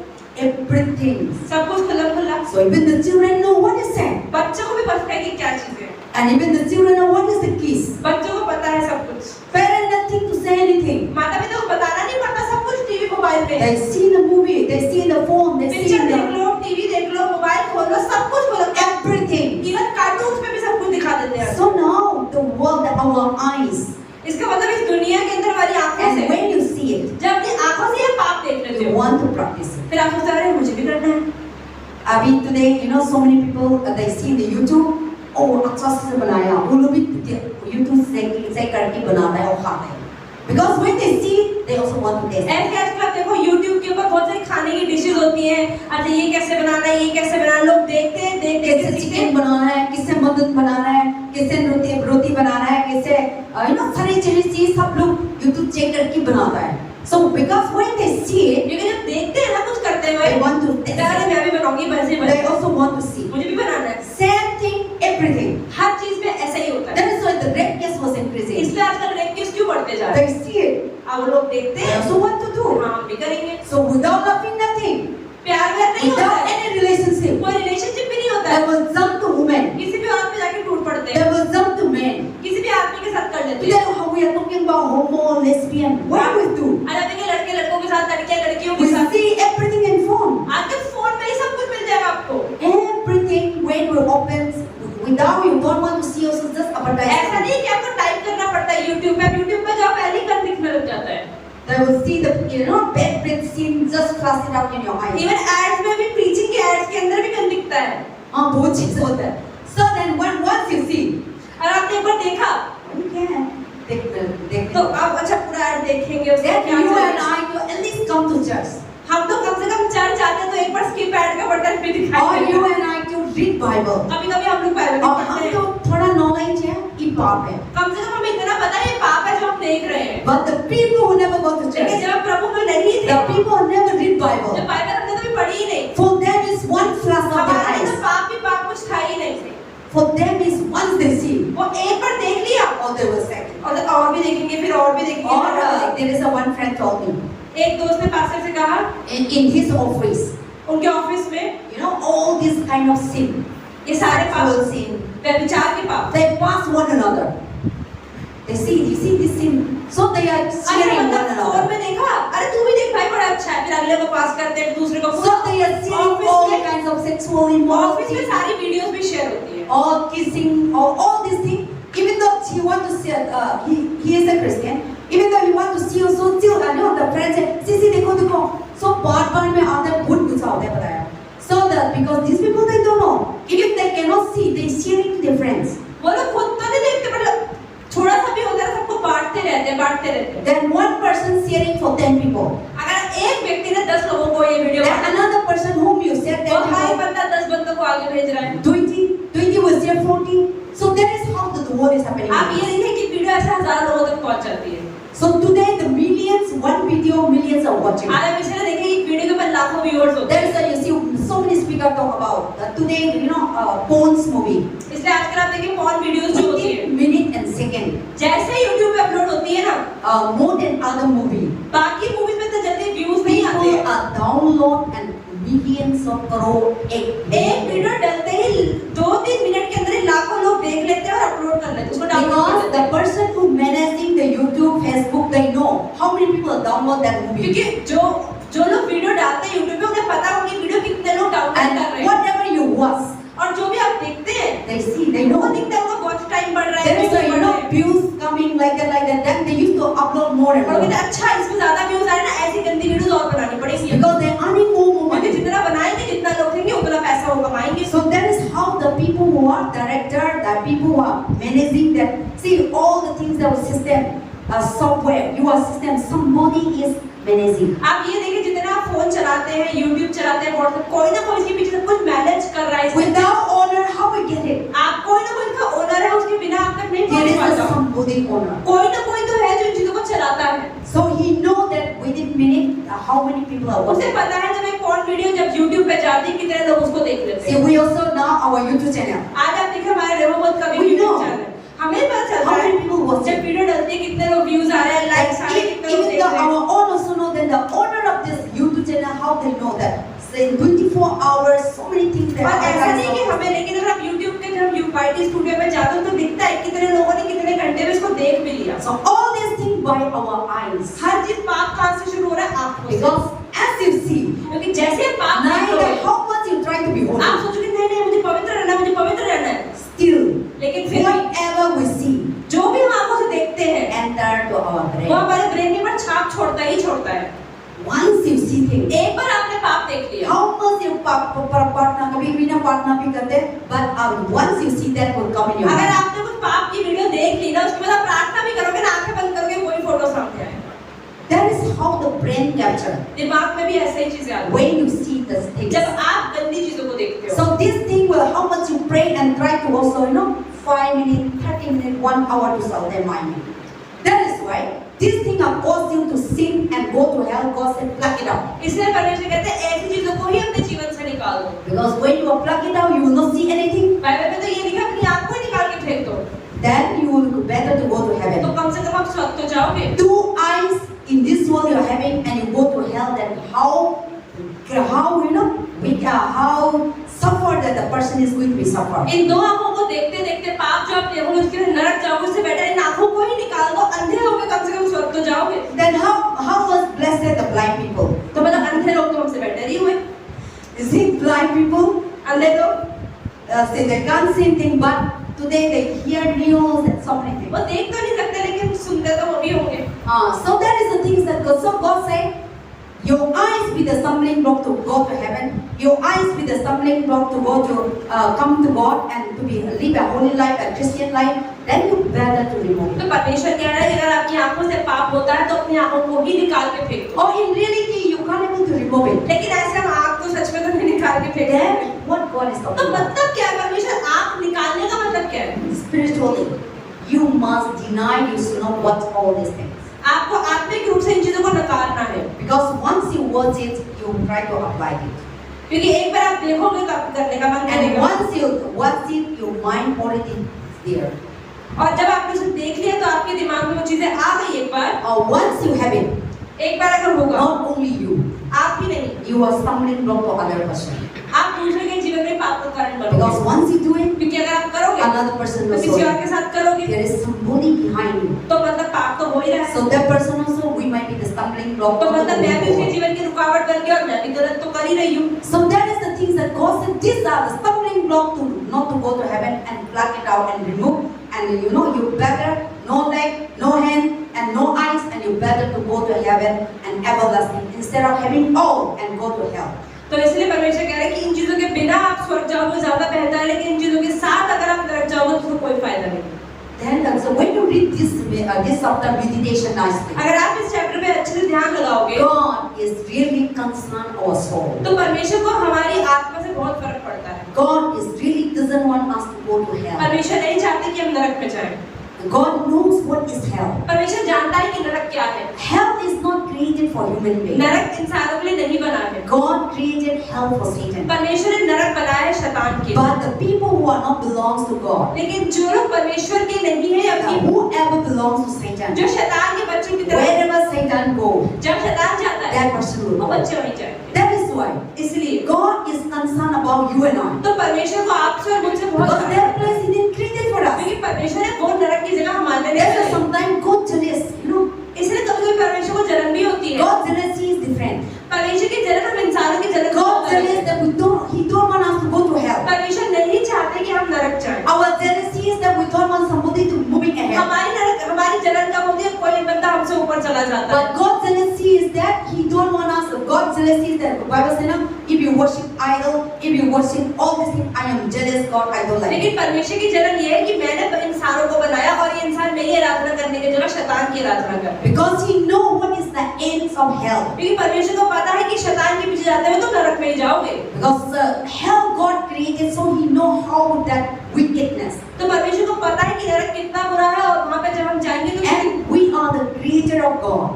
everything. सब कुछ खुला So even the children know what is sex. बच्चों को भी पता है कि क्या चीज है, And even the children know what is the kiss. बच्चों को पता है सब कुछ। Parents nothing to say anything. माता पिता को बताना नहीं पड़ता, सब कुछ टीवी मोबाइल पे है। They see the movie, they see the phone, they see picture देख the लो, टीवी देख लो, मोबाइल खोल लो, सब कुछ खोलो, everything. इवन कार्टून्स में भी सब कुछ दिखा देते हैं। So now the world, our eyes, इसका मतलब इस दुनिया के अंदर हमारी आंखों and से when you see it, जब अपनी आंखों से ये पाप देख लेते you हो, want to practice it. फिर आप सोचते हैं मुझे भी करना है। अभी today, so many people they see the YouTube. Oh, अच्छा से बनाया, वो लोग भी YouTube से करके बनाता है और खाता है. Because when they see, they also want to taste. ऐसे आजकल आप देखो YouTube के के ऊपर बहुत सारी खाने की डिशेज होती हैं। अच्छा ये कैसे बनाना है, ये कैसे बनाना है, लोग देखते हैं, देख देख कैसे के सीखते चिकन हैं। बनाना है, किससे मटन बनाना है, किससे रोटी बनाना है, किससे सारी चीज सब लोग यूट्यूब चेक करके बनाता है. So because when they see it, क्योंकि जब देखते हैं ना कुछ करते हुए, they want to कहते हैं, मैं भी बनाऊंगी, वैसे ही they बनाऊंगी, also want to see. मुझे भी बनाना है। Same thing, everything. हर चीज में ऐसा ही होता है। That is why the rape case was increasing. इसलिए आजकल रेप केस क्यों बढ़ते जा रहे हैं? They see it, अब वो लोग देखते they हैं, also want to do. हाँ हम भी करेंगे। So without loving nothing, प्यार व्यार नहीं होता without है, any relationship, कोई रिलेशनशिप भी नहीं होता they है। will jump to women, किसी भी औरत पे जाके टूट पड़ते they हैं, will jump to men. किसी भी आदमी के साथ कर लेते Today हैं। how we are talking about homo, lesbian, what we do? आज देखिए लड़के लड़कों के साथ, लड़कियां लड़कियों We के साथ, see everything in phone. आजकल फोन में ही सब कुछ मिल जाएगा आपको। Everything when we open, without you don't want to see also just ऐसा advertisement. नहीं कि आपको टाइप करना पड़ता है यूट्यूब पे, यूट्यूब पे जाओ पहले ही गन दिखने लग जाता है। They will see the bad scene, just flash it up in your eyes. Even ads में भी, प्रीचिंग के एड्स के अंदर भी गन दिखता है। हाँ बहुत चीज होता है. So then once you see, और आपने एक बार देखा you can देख तो आप अच्छा पूरा एड देखेंगे, उसका Then क्या you चल and रहा है। I to at least come to church. हम तो कम से कम चर्च जाते हैं तो एक बार स्किप ऐड का बटन भी दिखाई Or देगा। you and I to read Bible. कभी-कभी हम लोग बाइबल भी और पढ़ते हम हैं। तो थोड़ा knowledge है कि पाप है. कम से कम हमें इतना पता है ये पाप है जो हम देख रहे हैं। But the people who never go to लेकिन church, जब प्रभु में नहीं थे, the people who never read Bible, जब बाइबल हमने कभी पढ़ी ही नहीं, for them is one flash of their हमारे लिए eyes. तो पाप भी पाप कुछ था ही नहीं। For them is once they see, वो एक बार देख लिया or they will say. और भी देखेंगे, फिर और भी देखेंगे, Or फिर और भी देखेंगे। there is a one friend told me एक दोस्त ने पास्टर से कहा, in his office, उनके ऑफिस में all this kind of sin, ये सारे sexual पाप, sin, व्यभिचार के पाप, they pass one another. They see, you see this sin, so they are अरे sharing one मतलब फोन another. में देखा, अरे तू भी देख भाई बड़ा अच्छा है, फिर अगले को पास करते हैं, दूसरे को So they are sharing office all में- kinds of sexual ऑफिस में immorality, सारी वीडियोस भी शेयर होती है। or kissing, or all these things. Even though he want to see, he is a Christian. Even though he want to see also, still the friends say, see देखो. So बार में आधा भूत गुस्सा होता है बताया. So that because these people they don't know, even they cannot see, they sharing to their friends. वो लोग खुद तो नहीं देखते, मतलब थोड़ा सा भी होता है सबको बांटते रहते हैं। Then one person sharing for 10 people. अगर एक व्यक्ति ने 10 लोगों को ये video Then another person whom you share वो 10 हर people, बंदा 10 बंदों को आगे भेज रहा है। 20 will share 40. So that is how the war is happening. आप ये देखें कि वीडियो ऐसे हजार लोगों तक पहुंच जाती है। So today the millions, one video, millions are watching. आज आप इसे देखें कि वीडियो के ऊपर लाखों व्यूअर्स होते That हैं। is why you see so many speakers talk about today, porn's movie. इसलिए आजकल आप देखिए पॉर्न वीडियोस जो होती है, 15 minute and second, जैसे YouTube पे अपलोड होती है ना, more than other movie. बाकी मूवीज में तो जल्दी व्यूज नहीं आते People हैं। are download and millions of crore एक वीडियो डलते ही 2-3 मिनट के अंदर ही लाखों लोग देख लेते हैं और अपलोड कर लेते हैं, उसको डाउनलोड कर Because लेते the हैं। person who managing the YouTube, Facebook, they know how many people download that movie. क्योंकि जो लोग वीडियो डालते हैं YouTube पे उन्हें पता है उनकी वीडियो कितने लोग डाउनलोड कर रहे And हैं, whatever you watch, और जो भी आप देखते हैं they see, they वो know. दिखता है, उनका वॉच टाइम बढ़ रहा है, There is views बढ़ रहे हैं। views coming like that. Then they used to upload more and और कहते more. हैं अच्छा इसमें ज्यादा व्यूज आए ना, ऐसी गंदी वीडियोस और बनानी पड़ेगी, Because they are earning more क्योंकि money. जितना बनाएंगे जितना लोग देखेंगे उतना पैसा वो कमाएंगे। So that is how the people who are director, the people who are managing that, see all the things that system, software, your system, somebody is managing. आप ये देखिए जितना आप फोन चलाते हैं, YouTube चलाते हैं, WhatsApp, कोई ना कोई इसके पीछे सब कुछ मैनेज कर रहा है। Without owner, how we get it? आप कोई ना कोई इसका ओनर है, उसके बिना आप तक नहीं There पहुंच is पाता। a somebody owner. कोई ना कोई तो है जो इन चीजों को चलाता है। So he know that within minute how many people are उसे watching. पता है जब एक पॉर्न वीडियो जब YouTube पे जाती है कितने लोग उसको देख लेते See, हैं। we also now our YouTube channel. आज आप देखिए हमारे रेमोबोथ का भी We YouTube know. चैनल है, हमें पता चलता How है many people watch जब it? वीडियो डलती है कितने लोग व्यूज आ रहे हैं, लाइक्स आ रहे हैं, And कितने लोग even देख though रहे हैं। our own also know, then the owner of this YouTube channel, how they know that? So in 24 hours, so many things that और ऐसा नहीं कि are हमें, लेकिन अगर आप YouTube के जब YT स्टूडियो में जाते हो तो दिखता है कितने लोगों ने कितने घंटे में इसको देख भी लिया। So all these things by our eyes. हर चीज पाप कहाँ से शुरू हो रहा है? आंखों से। Because as you see, क्योंकि जैसे आप पाप no करते matter हो, how much you try to be आप holy, सोचोगे नहीं मुझे पवित्र रहना है, मुझे पवित्र रहना है, still लेकिन फिर भी whatever we see जो भी हम आंखों से देखते हैं enter to our वो brain. हमारे ब्रेन के ऊपर छाप छोड़ता ही छोड़ता है। Once you see things, एक बार आपने पाप देख लिया, how much you partner कभी बिना partner भी करते, but once you see that will come in your अगर mind. आपने कुछ पाप की वीडियो देख ली ना, उसके बाद आप प्रार्थना भी करोगे ना, आंखें बंद करोगे, वही फोटो सामने आएगा। That is how the brain capture. दिमाग में भी ऐसे ही चीजें आती When you see the हैं things. जब आप गंदी चीजों को देखते हो। So this thing will, how much you pray and try to also, 5 minutes, 30 minutes, 1 hour to solve their mind. That is why this thing are caused you to sin and go to hell. God said, pluck it out. इसलिए परमेश्वर कहते हैं ऐसी चीजों को ही अपने जीवन से निकाल दो। Because when you pluck it out, you will not see anything. Bible में तो ये लिखा अपनी आँख को ही निकाल के फेंक दो। Then you will better to go to तो heaven. कम से कम आप स्वर्ग तो जाओगे। 2 eyes in this world you are having, and you go to hell. Then how how suffer that the person is going to be suffer. इन दो आँखों को देखते देखते पाप जो आप देखोगे उसके लिए नरक जाओगे, उससे बेटर इन आँखों को ही निकाल दो, अंधे होके कम से कम स्वर्ग तो जाओगे। Then how was blessed the blind people? तो मतलब अंधे लोग तो हमसे बेटर ही हुए। You see, blind people, अंधे लोग say they can't see anything, but today they hear news and so many things. वो देख तो नहीं सकते लेकिन सुनते तो वो भी होंगे। So that is the things that God. So God said, your eyes be the stumbling block to go to heaven. Your eyes be the stumbling block to go to come to God and to live a holy life, a Christian life. Then you better to remove it. तो परमेश्वर कह रहा है अगर आपकी आँखों से पाप होता है तो अपनी आँखों को ही निकाल के फेंक दो। Or in reality, you can't able to remove it. लेकिन ऐसे हम आँख तो सच में तो नहीं निकाल के फेंक Then सकते। what God is तो talking about? मतलब क्या है परमेश्वर आँख निकालने का मतलब क्या है? Spiritually, you must deny you should not watch all these things. आपको आत्मिक रूप से इन चीजों को नकारना है। Because once you watch it, you try to apply it. क्योंकि एक बार आप देखोगे तो आपको करने का मन And करेगा। once you watch it, your mind already is there. और जब आपने उसे देख लिया तो आपके दिमाग में वो चीजें आ गई एक बार। Or once you have it, एक बार अगर होगा, not only you, आप ही नहीं, you are stumbling block to other person. आप दूसरे के जीवन में पाप का कारण Because बनोगे। once you do it, क्योंकि अगर आप करोगे another person तो will किसी और also. के साथ करोगे There is somebody behind you. तो मतलब पाप तो हो ही रहा है। So that person also, we might be the stumbling block. तो to मतलब मैं भी the उसके Lord. जीवन की रुकावट बन गई और मैं भी गलत तो कर ही रही हूँ। So that is the things that God said. These are the stumbling block to not to go to heaven and pluck it out and remove. And you better no leg, no hand, and no eyes, and you better to go to heaven and everlasting instead of having all and go to hell. तो इसलिए परमेश्वर कह रहे हैं कि इन चीजों के बिना आप स्वर्ग जाओगे ज्यादा बेहतर है, लेकिन इन चीजों के साथ अगर आप नरक जाओगे तो कोई फायदा नहीं। Then so when you read this chapter meditation nicely, अगर आप इस चैप्टर पे अच्छे से ध्यान लगाओगे God is really concerned our soul. तो परमेश्वर को हमारी आत्मा से बहुत फर्क पड़ता है। God is really doesn't want us to go to hell. परमेश्वर नहीं चाहते कि हम नरक में जाएं। God knows what is hell. परमेश्वर जानता है कि नरक क्या है। Hell is not created for human beings. नरक इंसानों के लिए नहीं बना है। God created hell for Satan. परमेश्वर ने नरक बनाया है शैतान के लिए। But the people who are not belongs to God, लेकिन जो लोग परमेश्वर के नहीं है अभी, whoever belongs to Satan, जो शैतान के बच्चों की तरह, wherever Satan goes, जब शैतान जाता है that person will वो go. बच्चे वहीं जाएंगे। That is why इसलिए God is concerned about you and I. तो परमेश्वर को आपसे और मुझसे बहुत Because that place He didn't create for us. क्योंकि परमेश्वर ने वो नरक की जगह हमारे लिए That's why बनाई। sometimes God jealous, इसलिए कभी-कभी परमेश्वर को जलन भी होती है। God jealousy is different. परमेश्वर की जलन हम इंसानों की जलन God jealous that He don't want us to go to hell. परमेश्वर नहीं चाहते कि हम नरक जाएं। Our jealousy is that we don't want somebody to moving ahead. हमारी जलन कब होती है कोई बंदा हमसे ऊपर चला जाता है। But God's jealousy is that He don't want us. God's jealousy is that the Bible says, if you worship idol, if you worship all these things, I am jealous. God, I don't like it. लेकिन परमेश्वर की जलन ये है कि मैंने इंसानों को बनाया और ये इंसान मेरी आराधना करने की जगह शैतान की आराधना कर। Because He know what is the ends of hell. क्योंकि परमेश्वर को पता है कि शैतान के पीछे जाते हुए तुम नरक में ही जाओगे। Because hell God created, so He know how that wickedness. तो परमेश्वर को पता है कि नरक कितना बुरा है और वहाँ पे जब हम जाएंगे तो And we are the creator of God.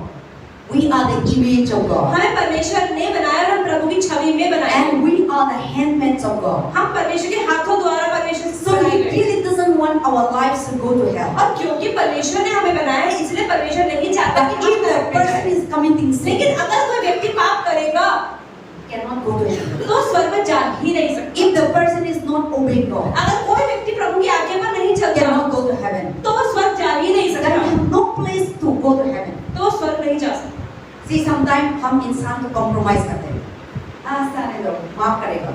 We are the image of God. हमें परमेश्वर ने बनाया और हम प्रभु की छवि में बनाए। And we are the handmaids of God. हम परमेश्वर के हाथों द्वारा परमेश्वर से So बनाए He गए। really doesn't want our lives to go to hell. और क्योंकि परमेश्वर ने हमें बनाया है इसलिए परमेश्वर नहीं चाहता But कि if हम the नरक में person जाएं। is committing sin, लेकिन अगर कोई व्यक्ति पाप करेगा cannot go to heaven. तो स्वर्ग में जा ही नहीं सकता। If the person is not obeying God, अगर कोई व्यक्ति प्रभु की आज्ञा पर नहीं चलता cannot go to heaven. तो वो स्वर्ग जा ही नहीं Then सकता। we have no place to go to heaven. तो वो स्वर्ग नहीं जा सकता। See, sometimes हम इंसान को compromise करते हैं। आसान लो, माफ करेगा,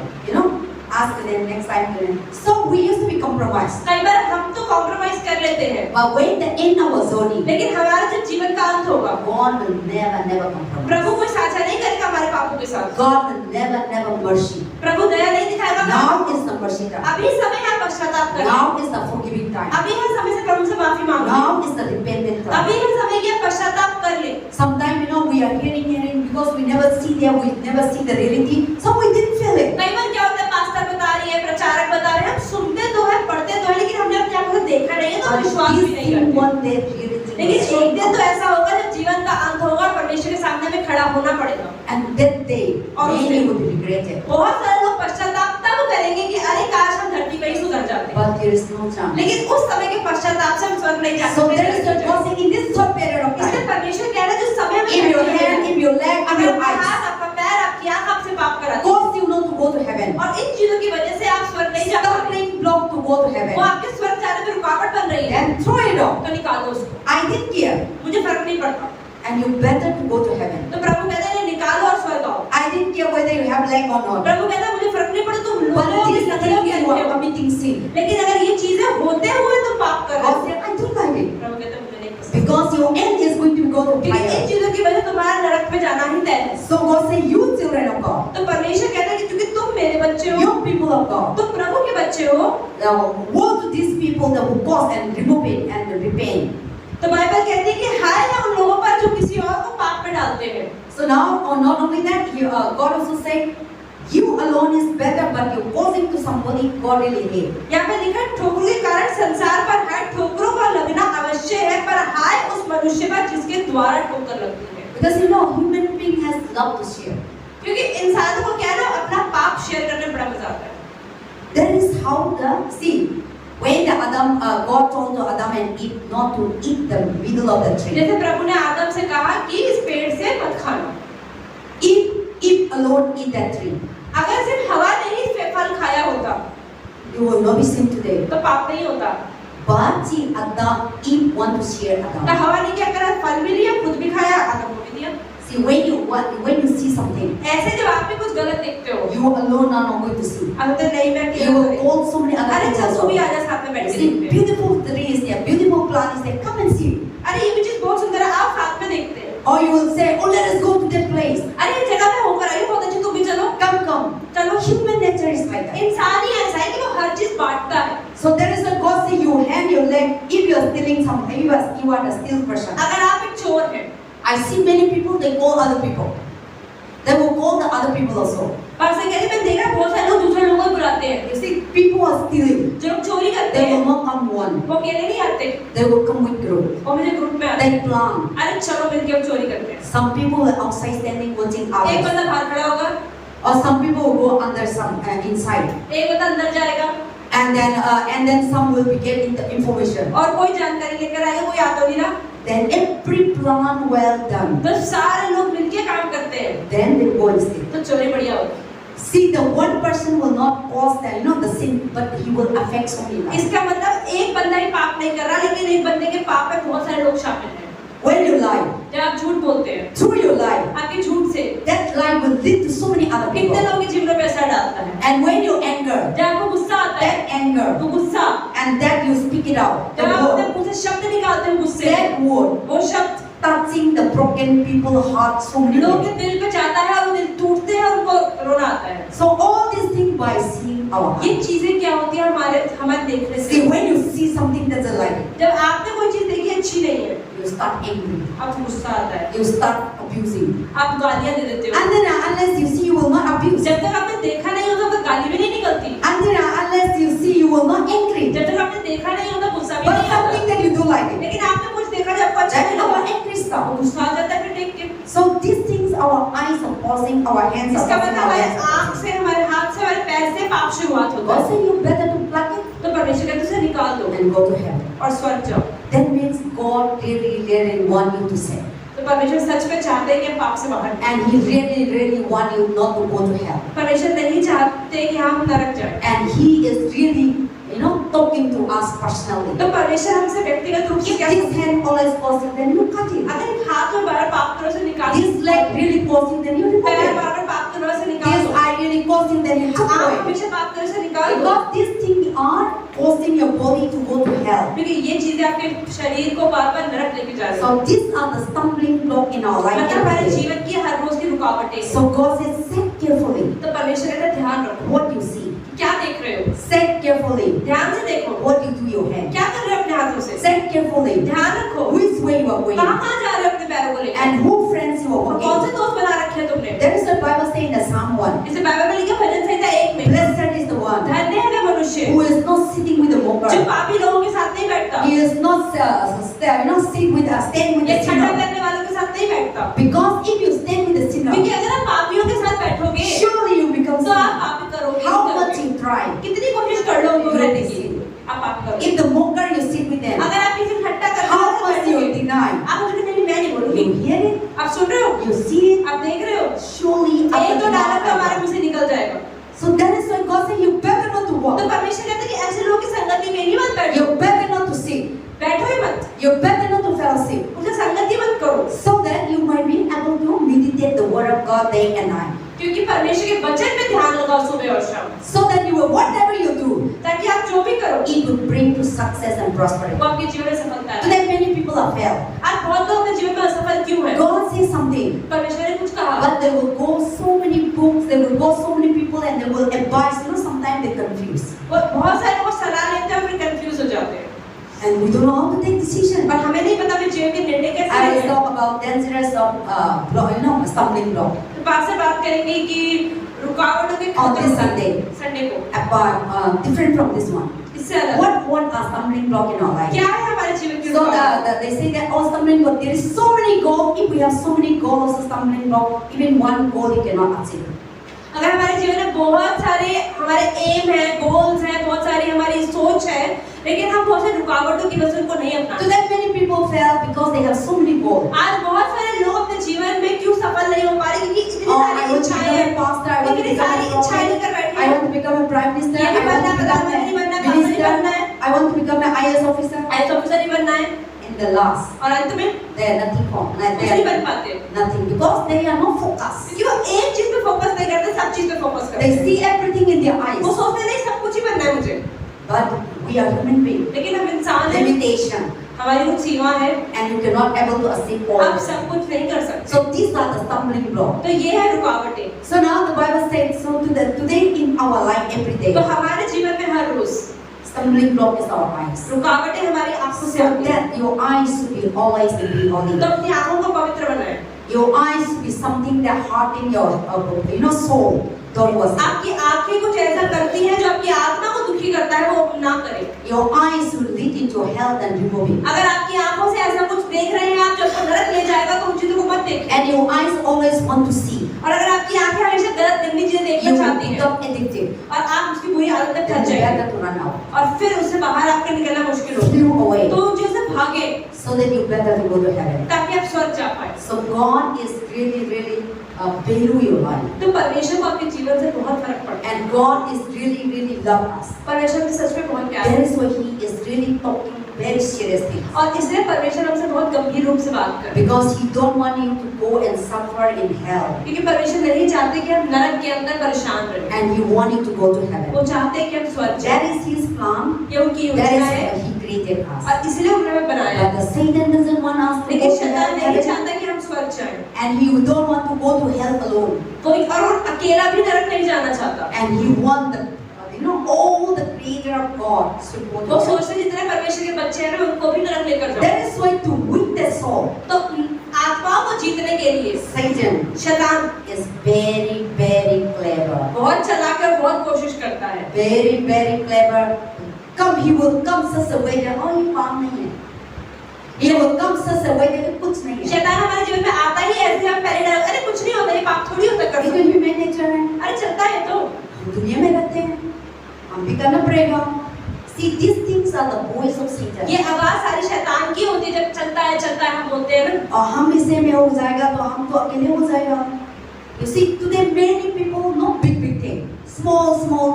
ask them next time to them. So we used to be compromised. कई बार हम तो कॉम्प्रोमाइज कर लेते हैं, But when the end of our journey, लेकिन हमारा जब जीवन का अंत होगा God will never compromise. प्रभु कोई साझा नहीं करेगा हमारे पापों के साथ। God will never mercy. प्रभु दया नहीं दिखाएगा। Now is the mercy time. अभी समय है पश्चाताप करें। Now is the forgiving time. अभी है समय से प्रभु से माफी मांगो। Now is the repentant time. अभी है समय कि आप पश्चाताप कर ले। Sometimes we are hearing because we never see them, we never see the reality, so we didn't feel it. कई बार क्या होता है, पास्टर बता रही है, प्रचारक बता रहे हैं, हम सुनते तो है, पढ़ते तो है, लेकिन हमने अपनी आंखों से देखा नहीं है, तो But विश्वास भी this नहीं thing करते। one day reality लेकिन will एक दिन change. तो ऐसा होगा जब जीवन का अंत होगा और परमेश्वर के सामने में खड़ा होना पड़ेगा। And that day, और उस many दिन would regret it. बहुत सारे लोग पश्चाताप तब करेंगे कि अरे काश हम धरती पे ही सुधर जाते। But there is no chance. लेकिन उस समय के पश्चाताप से हम स्वर्ग नहीं जा So सकते। there is a blessing in this short period of इसलिए time. परमेश्वर कह रहे हैं जो समय में If your hand, if your leg, if अगर your आपका eyes हाथ, आपका पैर, आपकी आंख आपसे पाप कराती है cause you not to go to heaven, और इन चीजों की वजह से आप स्वर्ग नहीं जा पाते, stumbling block to go to वो heaven, आपके स्वर्ग जाने में रुकावट बन रही है, then throw it off. तो निकाल दो उसको। I didn't care. मुझे फर्क नहीं पड़ता। And you better to go to heaven. तो प्रभु कहते हैं निकालो और स्वर्ग आओ। I didn't care whether you have leg or not. प्रभु कहता है मुझे फर्क नहीं पड़ता तुम But लोगों की this नजरों thing के you are अंदर, committing sin. लेकिन अगर ये चीजें होते हुए तुम पाप कर रहे God हो, said, I don't like it. प्रभु कहते हैं मुझे नहीं पसंद, Because your end is going to go to क्योंकि इन fire. चीजों की वजह से तुम्हारा नरक में जाना ही तय है। So God said, you children of God, तो परमेश्वर कहता है कि क्योंकि तुम मेरे बच्चे हो, you people of God, तुम प्रभु के बच्चे हो, woe to these people that will pause and remove it and repent. तो बाइबल कहती है कि हाय है उन लोगों पर जो किसी और को पाप में डालते हैं। So now, or not only that, God also said, you alone is better, but you're causing to somebody God really hate. यहाँ पे लिखा है ठोकरों के कारण संसार पर हाय, ठोकरों का लगना अवश्य है, पर हाय उस मनुष्य पर जिसके द्वारा ठोकर लगती है। Because human being has love to share. क्योंकि इंसानों को क्या है ना, अपना पाप शेयर करने में बड़ा मजा आता है। That is how when the God told to Adam and Eve not to eat the middle of the tree. जैसे प्रभु ने आदम से कहा कि इस पेड़ से मत खाना। If Eve alone eat that tree, अगर सिर्फ हवा ने ही फल खाया होता, you will not be sin today. तो पाप नहीं होता। But see, Eve want to share तो Adam. हवा ने क्या करा, फल भी लिया, खुद भी खाया, आदम को भी दिया। See, when you see something, ऐसे जब आप भी कुछ गलत देखते हो, you alone are not going to see. अगर तो नहीं मैं You will call so many other अरे people चल तू भी also. आजा साथ में बैठ के See, देखते हैं। beautiful trees there, beautiful plants there. Come and see. अरे ये भी चीज बहुत सुंदर है, आप साथ में देखते हैं। Or you will say, oh, let us go to that place. अरे ये जगह पे होकर आई बहुत अच्छी, तुम भी चलो। Come. चलो। Human nature is like that. इंसान ही ऐसा है कि वो हर चीज बांटता है। So there is a God say you hand your leg if you are stealing something, you are a steal person. अगर आप एक चोर हैं, I see many people, they call other people. They will call the other people also. पर से कहते मैं देखा बहुत सारे लोग दूसरे लोगों को बुलाते हैं। You see, people are stealing. जो लोग चोरी करते They हैं, will not come one. वो अकेले नहीं आते, They will come with group. वो मुझे ग्रुप में आते हैं। They plan. अरे चलो मिलके हम चोरी करते हैं। Some people are outside standing watching एक others. बंदा बाहर खड़ा होगा, Or some people will go under some inside. एक बंदा अंदर जाएगा, And then some will be getting the information. और कोई जानकारी लेकर आएगा, कोई आता भी ना। Then every plan well done. तो सारे लोग मिलके काम करते हैं, Then they go and steal. तो चोरी बढ़िया होती See, the one person will not cause the sin, but he will affect so many है। lives. इसका मतलब एक बंदा ही पाप नहीं कर रहा, लेकिन एक बंदे के पाप में बहुत सारे लोग शामिल हैं। When you lie, जब आप झूठ बोलते हैं, through your lie, आपके झूठ से that lie will lead to so many other कितने people. लोगों के जीवन में असर डालता है। And when you anger, जब आपको गुस्सा आता है, that anger, तो गुस्सा, and that you speak it out, the जब आप अपने word, मुंह से शब्द निकालते हैं गुस्से, that word वो शब्द touching the broken people's heart, so many लोगों people. के दिल पे जाता है और वो दिल टूटते हैं और उनको रोना आता है। So all these things by seeing our ये heart. चीजें क्या होती है हमारे देखने से। See, when you see something that's a lie, जब आपने कोई चीज देखी अच्छी नहीं है, you start angry, आपको गुस्सा आता है, you start abusing. आप गालियां दे देते हो। And then unless you see, you will not abuse. जब तक आपने देखा नहीं होता तो गाली भी नहीं निकलती। And then unless you see, you will not angry. जब तक आपने देखा नहीं होता गुस्सा भी But नहीं आता। something that you don't like it. लेकिन आपने कुछ देखा जब आपको अच्छा That नहीं is our लगा, angry वो stuff. गुस्सा आ जाता है फिर देख के। So these things, our eyes are pausing, our hands are इसका pausing, मतलब our हमारे hands are आँख pausing. से, हमारे हाथ से, हमारे पैर से पाप शुरुआत होता God है। said you better to pluck it तो परमेश्वर कहते हैं उसे निकाल दो and go to heaven. और स्वर्ग जाओ। That means God really want you to sin. तो परमेश्वर सच में चाहते हैं कि हम पाप से बाहर निकलें। And He really want you not to go to hell. परमेश्वर नहीं चाहते कि हम नरक जाएं। And He is really, talking to us personally. तो परमेश्वर हमसे व्यक्तिगत रूप से If क्या this कहते हैं? hand always causing, then you cut it. अगर एक हाथ में बार पाप करो से निकाल This leg really causing, then you remove पैर it. बार पाप करो से निकाल This दो। eye really causing, then you took आँख away. हमेशा पाप करो से निकाल दो। Because these things are causing your body to go to hell. क्योंकि ये चीजें आपके शरीर को बार-बार नरक लेके जा रही हैं। So these are the stumbling block in our life. मतलब हमारे every day. जीवन की हर रोज की रुकावटें हैं। So God says, set carefully तो परमेश्वर कहता है ध्यान रखो what you see. क्या देख रहे हो। Set carefully. ध्यान से देखो What you do your hand. क्या कर रहे हो अपने हाथों से, Check carefully. ध्यान रखो Which way you are going. कहाँ कहाँ जा रहे हो अपने पैरों को लेकर, And who friends you are और कौन से walking. दोस्त बना रखे हैं तुमने। There is a Bible saying in Psalm 1. इसे बाइबल में लिखा भजन संहिता 1 में, Blessed is the one धन्य है वह मनुष्य who is not sitting with the जो mocker. पापी लोगों के साथ नहीं बैठता, He is not stand with ये the ठंडा sinner. करने वालों के साथ नहीं बैठता, Because if you stand with the sinner, क्योंकि अगर आप पापियों के साथ बैठोगे surely you become तो आप sinner. पापी करोगे, How much you try. कितनी कोशिश कर लो दूर रहने की, आप पापी करोगे। If the mocker you sit with them, अगर आप किसी ठट्टा करने how वाले much से you बैठोगे, deny. आप मुझे नहीं, मैं नहीं बोलूंगी, You hear it, आप सुन रहे हो, you see it, आप देख रहे हो, surely एक after तो डायलॉग तो हमारे the मुंह से निकल जाएगा। So that is why God said you better not to तो walk. परमेश्वर कहता है कि ऐसे लोगों की संगति में ही मत बैठो, You better not to sit. बैठो ही मत, You better not to fellowship. उनसे संगति मत करो, So that you might be able to meditate the word of God day and night. क्योंकि परमेश्वर के वचन पे ध्यान लगाओ सुबह और शाम, So that you will, whatever you do, ताकि आप जो भी करो it will bring to success and prosperity. वो आपके जीवन में सफलता है। Today many people are failed. आज बहुत लोग अपने जीवन में असफल क्यों हैं? God says something, परमेश्वर ने कुछ कहा, but there will go so many books, there will go so many people, and they will advise. Sometimes they confuse, वो बहुत सारे लोग सलाह लेते हैं और फिर कंफ्यूज हो जाते हैं, and we don't know how to take decision. पर हमें नहीं पता अपने जीवन के निर्णय कैसे I will लेने हैं। talk about dangerous of stumbling block तो पास से बात करेंगे कि रुकावटों के on this Sunday, संडे को about different from this one. इससे अलग What are stumbling block in our life? क्या है हमारे जीवन की So रुकावट? they say that all stumbling block, there is so many goals. If we have so many goals as a stumbling block, even one goal you cannot achieve. अगर हमारे जीवन में बहुत सारे हमारे एम है, गोल्स हैं, बहुत सारी हमारी सोच है, लेकिन हम बहुत सारी रुकावटों की वजह से उनको नहीं So अपनाते। that many people fail because they have so many goals. आज बहुत सारे लोग अपने जीवन में क्यों सफल नहीं हो पा रहे, क्योंकि इतनी Oh, सारी I want to इच्छाएं become हैं, a pastor. I want to इतनी become सारी a इच्छाएं prophet. लेकर बैठे I हैं। want to become a prime minister. ये I भी want बनना to है, become प्रधानमंत्री बनना है, a मंत्री minister. बनना है, I want to become an IAS officer. IAS officer ही बनना है, In the last, और अंत में they are nothing from. कुछ नहीं बन पाते, Nothing because they are not focused. क्योंकि वो एक चीज पे फोकस नहीं करते, सब चीज पे फोकस करते They हैं। see everything in their वो eyes. सोचते नहीं सब कुछ ही बनना है मुझे, But we are human beings. लेकिन हम इंसान हैं, Limitation, हमारी कुछ सीमा है, and you cannot able to achieve all. आप सब कुछ नहीं कर सकते। So these are the stumbling blocks. तो ये है रुकावटें। So now the Bible says, so today in our life every day, तो हमारे जीवन में हर रोज stumbling block is our eyes. रुकावटें हमारी आंखों से So आती हैं। that your eyes should be always to be holy. तो अपनी आंखों को पवित्र बनाएं। Your eyes should be something that hearten your soul. Don't was. आपकी आंखें कुछ ऐसा करती हैं जो आपकी आत्मा को दुखी करता है, वो ना करें। Your eyes will lead into health and remove it. अगर आपकी आंखों से ऐसा कुछ देख रहे हैं आप जो आपको नरक ले जाएगा, तो उन चीजों को मत देखें। And your eyes always want to see. और अगर आपकी आंखें हमेशा गलत गंदी चीजें देखना You चाहती हैं become addictive. और आप उसकी बुरी आदत तक Then फंस you जाएंगे better to run out. और फिर उससे बाहर आपका निकलना मुश्किल हो, Flew away. तो उन चीजों से भागे So that you better to go to heaven. ताकि आप स्वर्ग जा पाए। So God is really value your life. तो परमेश्वर को आपके जीवन से बहुत फर्क पड़ता है, And God is really love us. परमेश्वर की सच में बहुत प्यार That है, is why He is really talking very seriously. और इसलिए परमेश्वर हमसे बहुत गंभीर रूप से बात कर रहे हैं, Because He don't want you to go and suffer in hell. क्योंकि परमेश्वर नहीं चाहते कि हम नरक के अंदर परेशान रहें, And He want you to go to heaven. वो चाहते हैं कि हम स्वर्ग That जाएं। is His plan. ये उनकी That योजना is है why He created us. और इसलिए उन्होंने हमें बनाया है। But the Satan doesn't want us to लेकिन go to शैतान नहीं heaven. चाहता कि हम स्वर्ग जाएं, And He don't want to go to hell alone. कोई और अकेला भी नरक नहीं जाना चाहता। And He want all the creator of God should go वो to heaven. सोचते जितने परमेश्वर के बच्चे हैं ना उनको भी नरक लेकर जाओ। That is why to win the soul, तो आत्माओं को जीतने के लिए Satan शैतान is very clever. बहुत चालाक है, बहुत कोशिश करता है। Very clever. He will come such a way that ये काम नहीं है. He will come such a way that कुछ नहीं है. शैतान हमारे जीवन में आता ही ऐसे, हम पहले डर अरे कुछ नहीं होता, ये पाप थोड़ी होता कर ये तो सकते, human nature है. अरे चलता है तो हम दुनिया में रहते हैं. हम भी करना पड़ेगा. See, these things are the voice of Satan. ये आवाज सारी शैतान की होती है, जब चलता है हम बोलते हैं ना, और हम इसे में हो जाएगा तो हम तो अकेले हो जाएगा. You see, today many people not big thing, small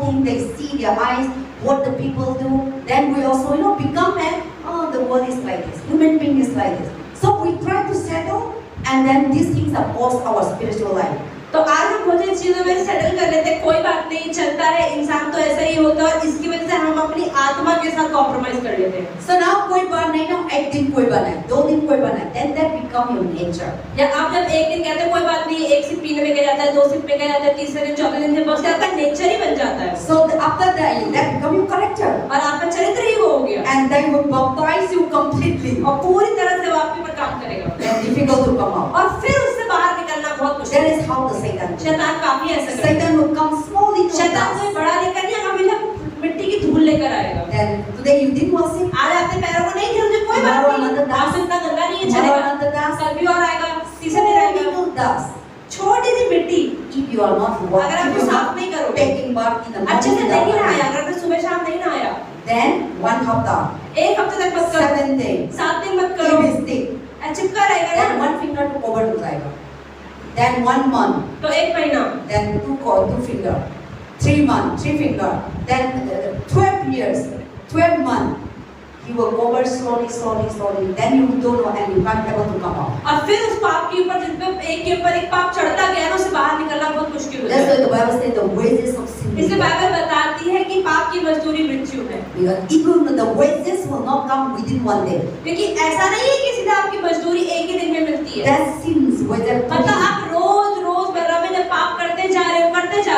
thing they see their eyes, what the people do. Then we also become the world is like this, human being is like this. So we try to settle, and then these things are cause our spiritual life. तो आज हम बहुत सी चीजों में settle कर लेते हैं, कोई बात नहीं चलता है, इंसान तो ऐसा ही होता है, और इसकी वजह से हम अपनी आत्मा के साथ कॉम्प्रोमाइज कर लेते हैं। So now कोई बात नहीं ना, एक दिन कोई बात नहीं, 2 दिन कोई बात नहीं, then that become your nature. या आप जब एक दिन कहते हैं कोई बात नहीं, एक सिप पीने में गया जाता है, 2 सिप में गया जाता है, तीसरे दिन चौथे दिन से बस आपका नेचर ही बन जाता है। So after that become your character. they will baptize you completely. और पूरी तरह से वो आपके ऊपर काम करेगा Then difficult to come out. और फिर उससे बाहर निकलना बहुत मुश्किल That है। is how the Satan. शैतान काफी ऐसा करता है। Satan will come small little शैतान dust. कोई बड़ा लेकर नहीं हमेशा मिट्टी की धूल लेकर आएगा। Then today you didn't worship. आज आपने पैरों को नहीं धुलते कोई बात Tomorrow नहीं, another dust. आप इतना गंदा नहीं है Tomorrow चलेगा, another dust. कल भी और आएगा, तीसरे दिन Small आएगा। little dust. छोटी सी मिट्टी If you are not अगर आप if you are साफ not नहीं करोगे, taking bath in the अच्छे से morning, नहीं नहाया, अगर आपने सुबह शाम नहीं नहाया, then 1 hafta, एक हफ्ते तक मत करो, 7 days, 7 दिन मत करो, if it's thick, चिपका रहेगा then ना, 1 finger to cover हो जाएगा. Then 1 month, तो एक महीना, then 2 finger, 3 months, 3 finger, then 12 years, 12 months. He will cover slowly. Then you don't know and you can't able to come out. और फिर उस पाप के ऊपर जिस पे एक के ऊपर एक पाप चढ़ता गया ना, उससे बाहर निकलना बहुत मुश्किल हो That's जाता है। why the Bible says the wages of sin. इसलिए बाइबल बताती है कि पाप की मजदूरी मृत्यु है, Because even the wages will not come within 1 day. क्योंकि ऐसा नहीं है कि सीधा आपकी मजदूरी एक ही दिन में मिलती है। That sins whether मतलब आप रोज बर्रा में जब पाप करते जा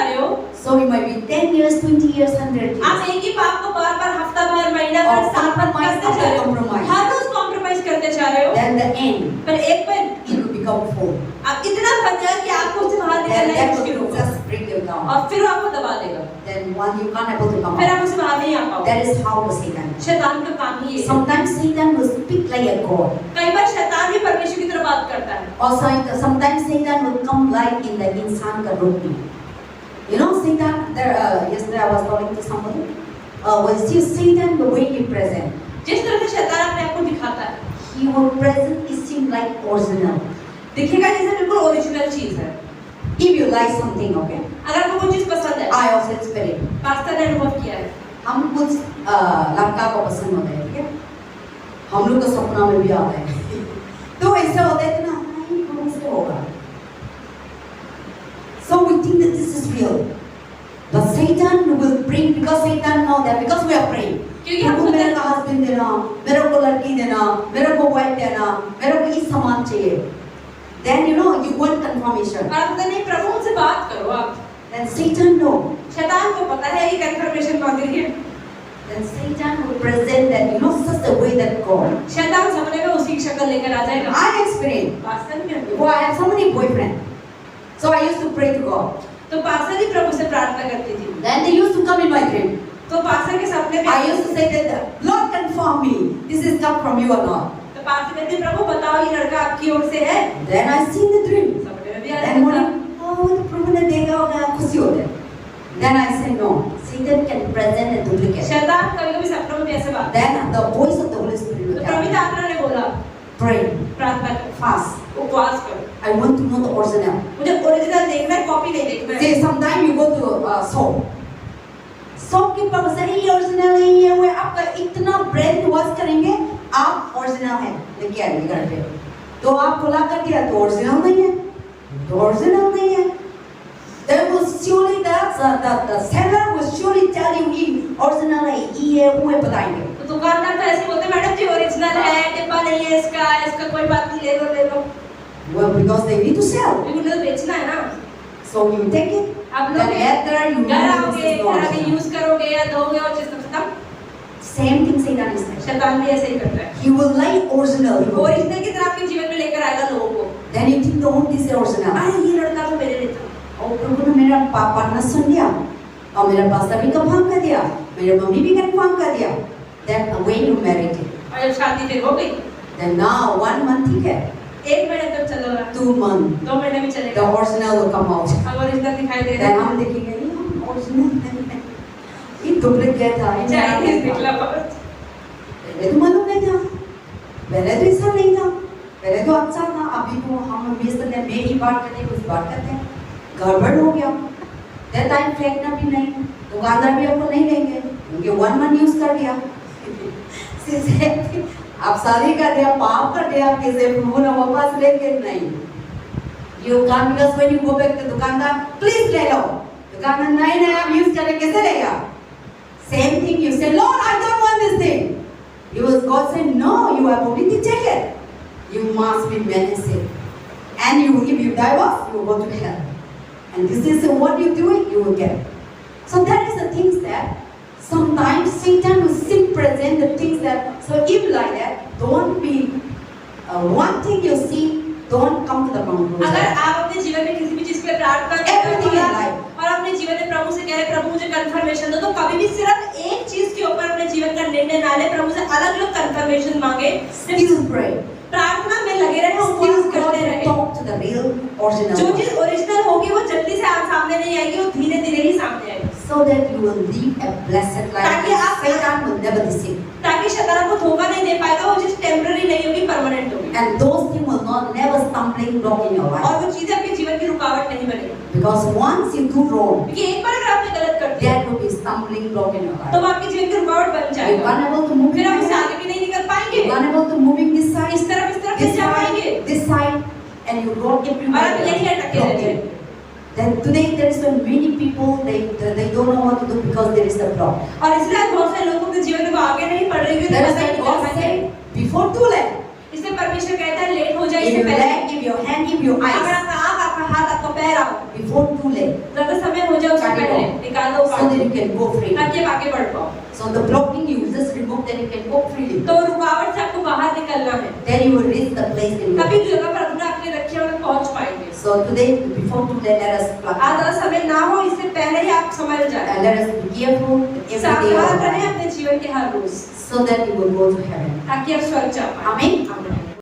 रहे हो, so it might be 10 years, 20 years, 100 years. आप एक ही पाप को बार हफ्ता भर, महीना भर, और साल भर compromise करते जा रहे हो, compromise. हर रोज कॉम्प्रोमाइज करते जा रहे हो, Then the end, पर एक पर it will become full. आप इतना फंस जाए कि आपको उससे बाहर Then निकलना ही that मुश्किल will होगा, just break you down. और फिर वो आपको दबा देगा, Then one you can't able to come फिर out. आप उससे बाहर नहीं आ पाओगे। That is how the Satan. शैतान का काम ही ये है। Sometimes Satan will speak like a god. कई बार शैतान भी परमेश्वर की तरफ बात करता है, Or sometimes Satan will come like in the insan ka roop mein. You know Satan. Yesterday I was talking to somebody. When see Satan the way he present, जिस तरह से शैतान अपने आप को दिखाता है, he will present it seem like original. दिखेगा जैसे बिल्कुल ओरिजिनल चीज है। If you like something, okay. अगर आपको कोई चीज पसंद है, I also experience. पास्टर ने अनुभव किया है, हम कुछ लड़का को पसंद होता है, ठीक है? हम लोग को सपना में भी आता है। तो ऐसा होता है कि ना नहीं कौन से होगा? So we think that this is real. But Satan will bring, because Satan know that, because we are praying. क्योंकि हम हमको मेरे को हस्बैंड देना, मेरे को लड़की देना, मेरे को वाइफ देना, मेरे को इस सामान चाहिए. Then you want confirmation. और आप कहते नहीं प्रभु उनसे बात करो आप। Then Satan know. शैतान को पता है ये कंफर्मेशन मांग रही है। Then Satan will present that such a way that God. शैतान सपने में उसी की शक्ल लेकर आ जाएगा। I experienced. पास्टर ने भी Oh, I have so many boyfriends. So I used to pray to God. तो पास्टर ही प्रभु से प्रार्थना करती थी। Then they used to come in my dream. तो पास्टर के सपने में I used to say that, Lord, confirm me. This is come from you or not. तो पास्टर कहते प्रभु बताओ ये लड़का आपकी ओर से है। Then I see the dream. सपने में भी आ Then जाता morning, तो प्रभु ने देखा होगा, खुशी हो जाए. Then I say no. Satan can present a duplicate. शैतान कभी-कभी सपनों में भी ऐसे बात। Then the voice of the Holy Spirit will तो tell me, पवित्र आत्मा ने बोला pray, प्रार्थना करो, fast. उपवास करो। I want to know the original. मुझे ओरिजिनल देखना है, कॉपी नहीं देखना है। See, sometimes you go to shop. Shopkeeper से ये ओरिजिनल नहीं है, वो आपका इतना ब्रेन वॉश करेंगे, आप ओरिजिनल है लेके आएंगे घर पे, तो आपको ला कर दिया तो ओरिजिनल नहीं है, तो ओरिजिनल नहीं है. Then will surely the seller will surely tell you ये ओरिजिनल है, ये वो है बताएंगे. तो दुकानदार तो ऐसे बोलते मैडम जी ओरिजिनल है, डिब्बा नहीं है इसका कोई बात नहीं, ले लो. Well, because they need to sell, क्योंकि उन्हें बेचना है ना. so you take it. आप Then लोग later you घर know आओगे, this is घर आके not. यूज करोगे या दोगे और चीज खत्म. Same thing Satan is like. शैतान भी ऐसे ही करता है, He will lie original. He will- original की तरह आपके जीवन में लेकर आएगा लोगों को. Then you think the this is original. अरे ये लड़का तो मेरे लिए था, और प्रभु ने मेरा पापा ने सुन लिया और मेरा पास्टर भी कंफर्म कर दिया, मेरी मम्मी भी कंफर्म कर दिया. Then when you married it, और जब शादी फिर हो गई, then now 1 month ठीक है, 1 महीने तक चल रहा, 2 months, 2 महीने भी the चलेगा, original will come out. अब ओरिजिनल दिखाई दे Then रहा हम देखेंगे ये original नहीं है, ये डुप्लीकेट था, ये चाइनीज नकली था. निकला बस. पहले तो मालूम नहीं था, पहले तो ऐसा नहीं था, पहले तो अच्छा था. अभी तो हम मिस करते हैं, मेरी बात करते हैं, कुछ बात करते हैं, गड़बड़ हो गया. दैट टाइम फेंकना भी नहीं, दुकानदार भी आपको नहीं देंगे क्योंकि 1 month यूज कर दिया. आप शादी कर दिया, पाप कर दिया, किसे प्रभु ने वापस लेके नहीं. You can't, because when you go back to दुकानदार, प्लीज ले लो, दुकानदार नहीं आप यूज करें कैसे लेगा. Same thing you say, Lord, I don't want this thing. You will God say, no, you have only to take it. You must be menacing. And if you divorce, you will go to hell. And this is what you do, you will get. So that is the things that sometimes Satan will simply present the things that, so if like that, don't be, one thing you see, don't come to the conclusion. अगर आप अपने जीवन में किसी भी चीज के लिए प्रार्थना करते Everything in हैं life. और अपने जीवन में प्रभु से कह रहे प्रभु मुझे कंफर्मेशन दो, तो कभी भी सिर्फ एक चीज के ऊपर अपने जीवन का निर्णय ना ले, प्रभु से अलग-अलग कंफर्मेशन मांगे, Still pray. प्रार्थना में लगे रहे, Still उपवास God करते will रहे। talk to the real original जो one. चीज ओरिजिनल होगी वो जल्दी से आप सामने नहीं आएगी, वो धीरे-धीरे ही सामने आएगी, So that you will live a blessed life. ताकि आप- Satan will never deceive. ताकि शैतान आपको धोखा नहीं दे पाएगा, वो चीज टेम्पररी नहीं होगी, परमानेंट होगी, And those things will not never stumbling block in your life. और वो चीजें आपके जीवन की रुकावट नहीं बनेगी, Because once you do wrong, क्योंकि एक बार अगर आपने गलत कर दिया that will be stumbling block in your तो life. वो आपके जीवन की रुकावट बन You're जाएगा, unable to move फिर आप in उससे this आगे भी नहीं निकल पाएंगे, unable to moving this side, इस तरफ नहीं जा पाएंगे, this side, and you block और आप everywhere. यहीं अटके रह जाएंगे। Then today there is so many people they don't know what to do because there is a block. और इसलिए आज बहुत सारे लोगों के जीवन में आगे नहीं बढ़ रही है, That is पता why नहीं God क्या करना है। said before too late. इसलिए परमेश्वर कहता है लेट हो जाए If इससे your पहले, leg, if your hand, if your अगर eyes, आपका आँख, आपका हाथ, आपका पैर आओ, before too late, ज्यादा समय हो जाए उससे काट पहले दो। निकाल दो, so काट that दो, you can go free. ताकि आप आगे बढ़ पाओ। So the blocking you just remove, then you can go freely. तो रुकावट से आपको बाहर निकलना है, Then you will reach the place that you तभी want. जगह पर अपने आपने रखे और पहुंच पाएंगे। So today, before too late, let us pluck. आज ज्यादा समय ना हो, इससे पहले ही आप समझ जाए, And let us be careful every day of सावधान our रहें life, अपने जीवन के हर रोज, so that you will go to heaven. ताकि आप स्वर्ग जा पाएं। Amen. आमीन।